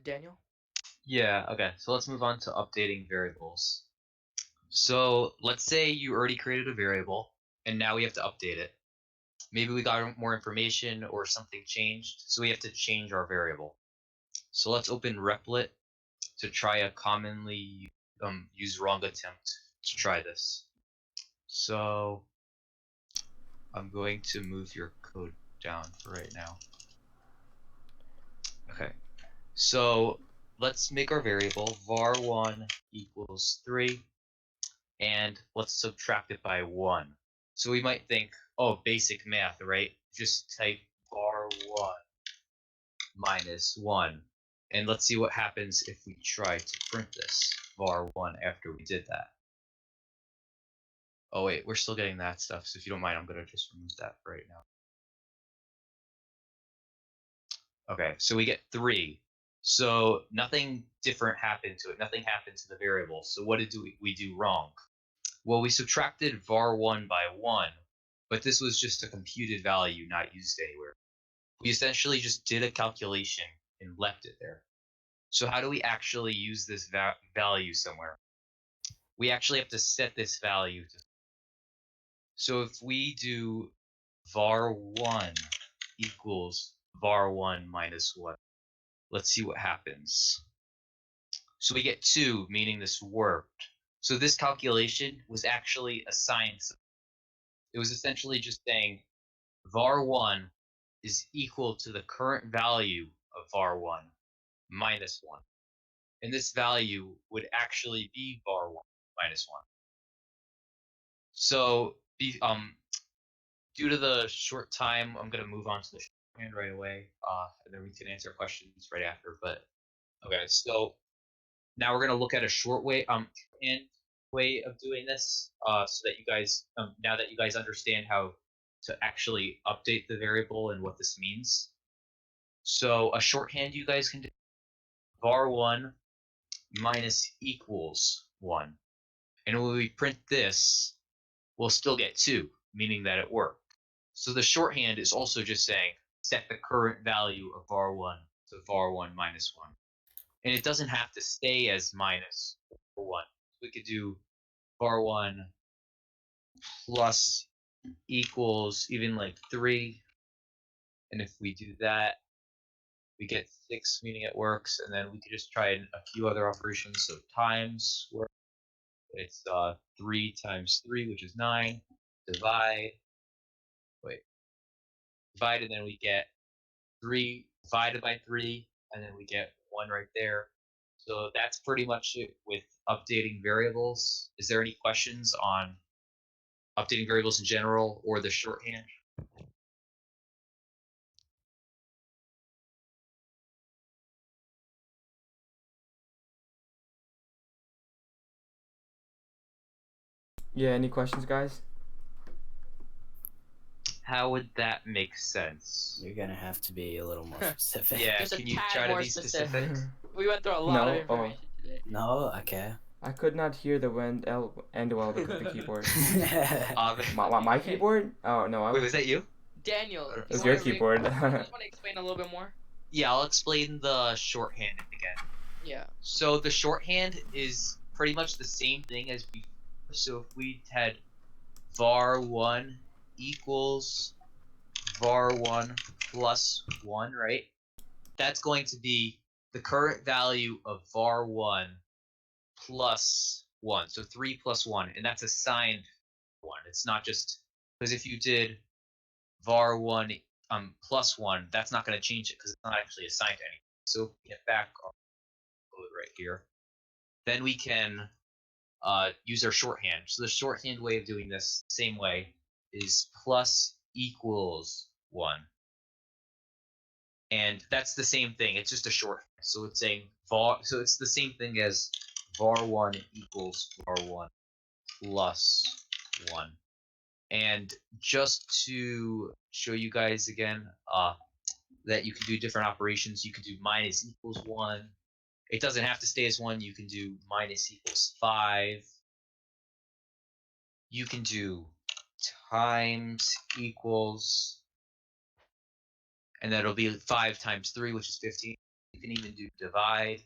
Daniel. Yeah, okay. So let's move on to updating variables. So let's say you already created a variable and now we have to update it. Maybe we got more information or something changed, so we have to change our variable. So let's open Replit to try a commonly used wrong attempt to try this. So I'm going to move your code down for right now. Okay, so let's make our variable var1 equals 3, and let's subtract it by 1. So we might think, oh, basic math, right? Just type var1 minus 1. And let's see what happens if we try to print this var1 after we did that. Oh wait, we're still getting that stuff, so if you don't mind, I'm going to just remove that right now. Okay, so we get 3. So nothing different happened to it. Nothing happened to the variable. So what did we do wrong? Well, we subtracted var1 by 1, but this was just a computed value not used anywhere. We essentially just did a calculation and left it there. So how do we actually use this value somewhere? We actually have to set this value to. So if we do var1 equals var1 minus 1, let's see what happens. So we get 2, meaning this worked. So this calculation was actually assigned. It was essentially just saying var1 is equal to the current value of var1 minus 1. And this value would actually be var1 minus 1. So due to the short time, I'm going to move on to the shorthand right away, and then we can answer questions right after. But okay, so now we're going to look at a shorthand way of doing this, so that you guys, now that you guys understand how to actually update the variable and what this means. So a shorthand you guys can do var1 minus equals 1. And when we print this, we'll still get 2, meaning that it worked. So the shorthand is also just saying set the current value of var1 to var1 minus 1. And it doesn't have to stay as minus 1. We could do var1 plus equals even like 3. And if we do that, we get 6, meaning it works. And then we could just try a few other operations. So times work. It's 3 times 3, which is 9. Divide. Divide, and then we get 3 divided by 3, and then we get 1 right there. So that's pretty much it with updating variables. Is there any questions on updating variables in general or the shorthand? Yeah, any questions, guys? How would that make sense? You're gonna have to be a little more specific. Yeah, Just a can you tad try to more be specific? We went through a lot of No, information today. No. Okay. I could not hear the end well because of the keyboard. Uh, My keyboard? Oh no, wait, was that you? Daniel, It it you was your wanna keyboard. you just want to explain a little bit more? Yeah, I'll explain the shorthand again. Yeah. So the shorthand is pretty much the same thing as before. So if we had var1 equals var1 plus 1, right? That's going to be the current value of var1 plus 1. So 3 plus 1, and that's assigned 1. It's not just because if you did var1 plus 1, that's not going to change it because it's not actually assigned to anything. So if we get back our code right here, then we can use our shorthand. So the shorthand way of doing this, same way, is plus equals 1. And that's the same thing. It's just a shorthand. So it's saying var. So it's the same thing as var1 equals var1 plus 1. And just to show you guys again that you can do different operations, you can do minus equals 1. It doesn't have to stay as 1. You can do minus equals 5. You can do times equals, and that'll be 5 times 3, which is 15. You can even do divide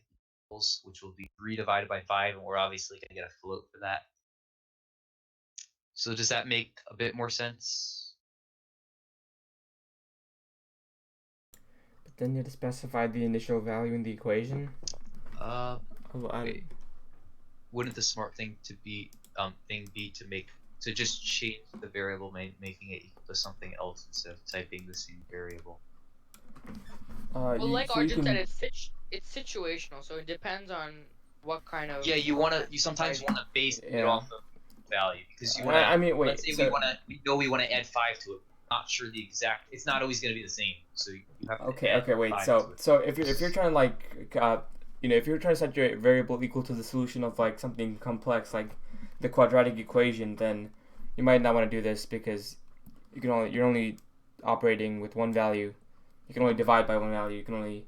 equals, which will be 3 divided by 5, and we're obviously going to get a float for that. So does that make a bit more sense? But then you have to specify the initial value in the equation. Wait. Wouldn't the smart thing to be to make to just change the variable, making it equal to something else instead of typing the same variable? Well, like Arjun said, it's situational, so it depends on what kind of. Yeah, you sometimes wanna base it Yeah. off of value because you wanna. I mean, wait. Let's say So, we wanna add 5 to it. Not sure the exact. It's not always gonna be the same, so you have to. okay, wait. 5 So, to it. so if you're trying to like, if you're trying to set your variable equal to the solution of like something complex like the quadratic equation, then you might not want to do this because you're only operating with one value. You can only divide by one value.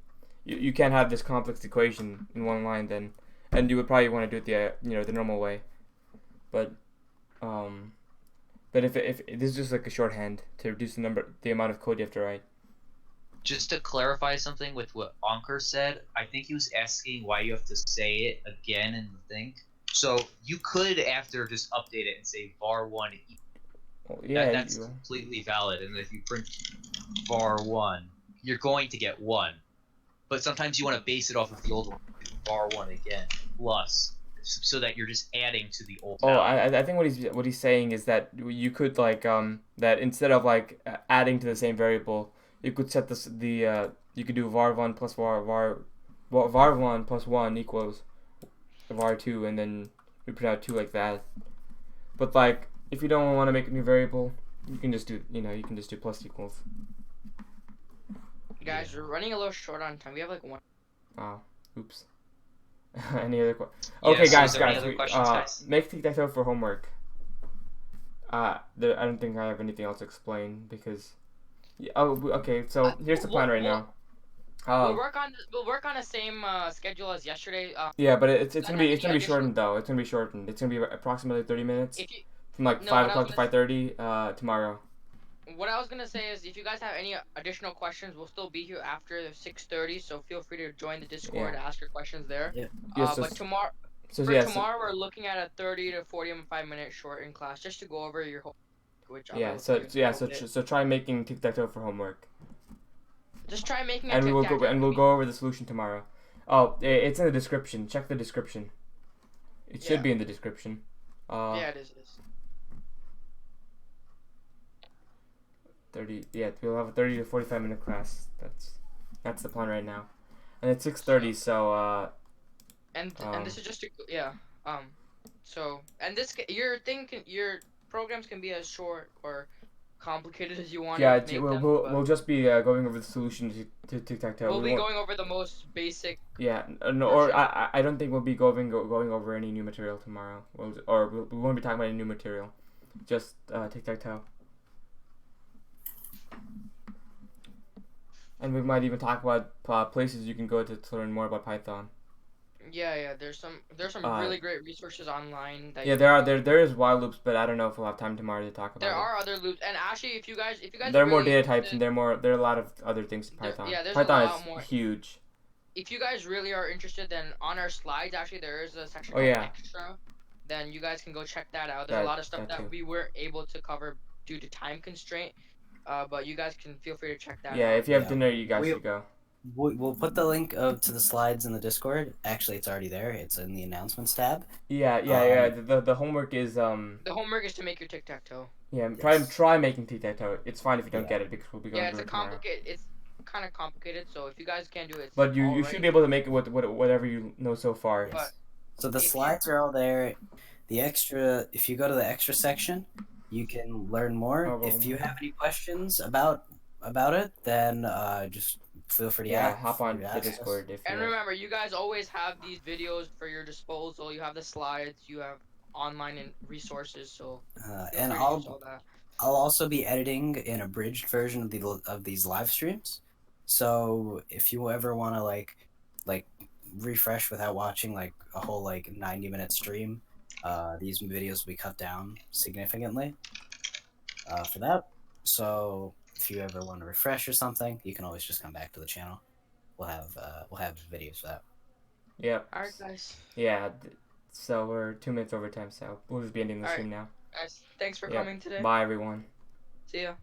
You can't have this complex equation in one line then, and you would probably want to do it the normal way. But if this is just like a shorthand to reduce the amount of code you have to write. Just to clarify something with what Ankur said, I think he was asking why you have to say it again in the thing. So you could after just update it and say var1 equals. Well, yeah, That's completely valid, and if you print var1, you're going to get 1. But sometimes you want to base it off of the old one, var1 again, plus, so that you're just adding to the old value. I think what he's saying is that you could like that instead of like adding to the same variable, you could set you could do var1 plus var1 plus 1 equals var2, and then we print out 2 like that. But like if you don't want to make a new variable, you can just do plus equals. Guys, we're running a little short on time. We have like one. Oh, oops. Any other questions? Yeah, Okay, so guys, is there any other questions, guys? Make tic-tac-toe for homework. I don't think I have anything else to explain because. Yeah, okay. So here's the plan right now. We'll work on the same schedule as yesterday. Yeah, but it's gonna be additional- shortened though. It's gonna be shortened. It's gonna be approximately 30 minutes If you, from like No, 5 what I o'clock was to 5:30 tomorrow. what I was gonna say is, if you guys have any additional questions, we'll still be here after 6:30. So feel free to join the Discord, ask your questions there. Yeah. Yes, But So For yeah, tomorrow, we're looking at a 30 to 45-minute short in class just to go over your whole, which I'm yeah. able So to do so yeah. a So little bit. so try making tic-tac-toe for homework, Just try making a and tic-tac-toe. we'll go over the solution tomorrow. Oh, it's in the description. Check the description. It should Yeah. be in the description. Yeah, it is. 30. Yeah, we'll have a 30 to 45-minute class. That's the plan right now, and it's 6:30. So And this is just so your programs can be as short or complicated as you want yeah, to make we'll them. we'll, But we'll just be going over the solution to tic-tac-toe. we'll We be won't. going over the most basic Yeah, no, or version. I don't think we'll be going over any new material tomorrow. We won't be talking about any new material. Just tic-tac-toe. And we might even talk about places you can go to learn more about Python. Yeah. There's some really great resources online that Yeah, you there can are go. there is while loops, but I don't know if we'll have time tomorrow to talk There about are other loops, and actually, if you guys it. are There are more really data types, and interested, there are a lot of other things in Python. there's a Python lot is more. huge. If you guys really are interested, then on our slides, actually, there is a section Oh called yeah, Extra. Then you guys can go check that out. There's a lot of stuff that that too. we weren't able to cover due to time constraint. But you guys can feel free to check that Yeah, out. if you have Yeah. dinner, you guys We- should go. We'll put the link to the slides in the Discord. Actually, it's already there. It's in the announcements tab. Yeah. The homework is The homework is to make your tic-tac-toe. yeah. Yes. Try making tic-tac-toe. It's fine if you don't Yeah. get it because we'll be going Yeah, through it tomorrow. it's kind of complicated. So if you guys can't do it, it's But you all should right. be able to make it with whatever you know so far. Yes. But So the if you- slides are all there. The extra, if you go to the extra section, you can learn more. Oh, well, If you have any questions about it, then just feel free to Yeah, ask. hop on free to the ask us. Discord if you And want. remember, you guys always have these videos for your disposal. You have the slides. You have online resources. So feel And free to use all that. I'll also be editing an abridged version of these live streams. So if you ever want to like refresh without watching like a whole like 90-minute stream, these videos will be cut down significantly for that. So if you ever want to refresh or something, you can always just come back to the channel. We'll have videos for that. Yep. All right, guys. Yeah. So we're 2 minutes over time, so we'll just be ending the All right. stream now. Guys, thanks for Yeah. coming today. Bye, everyone. See ya.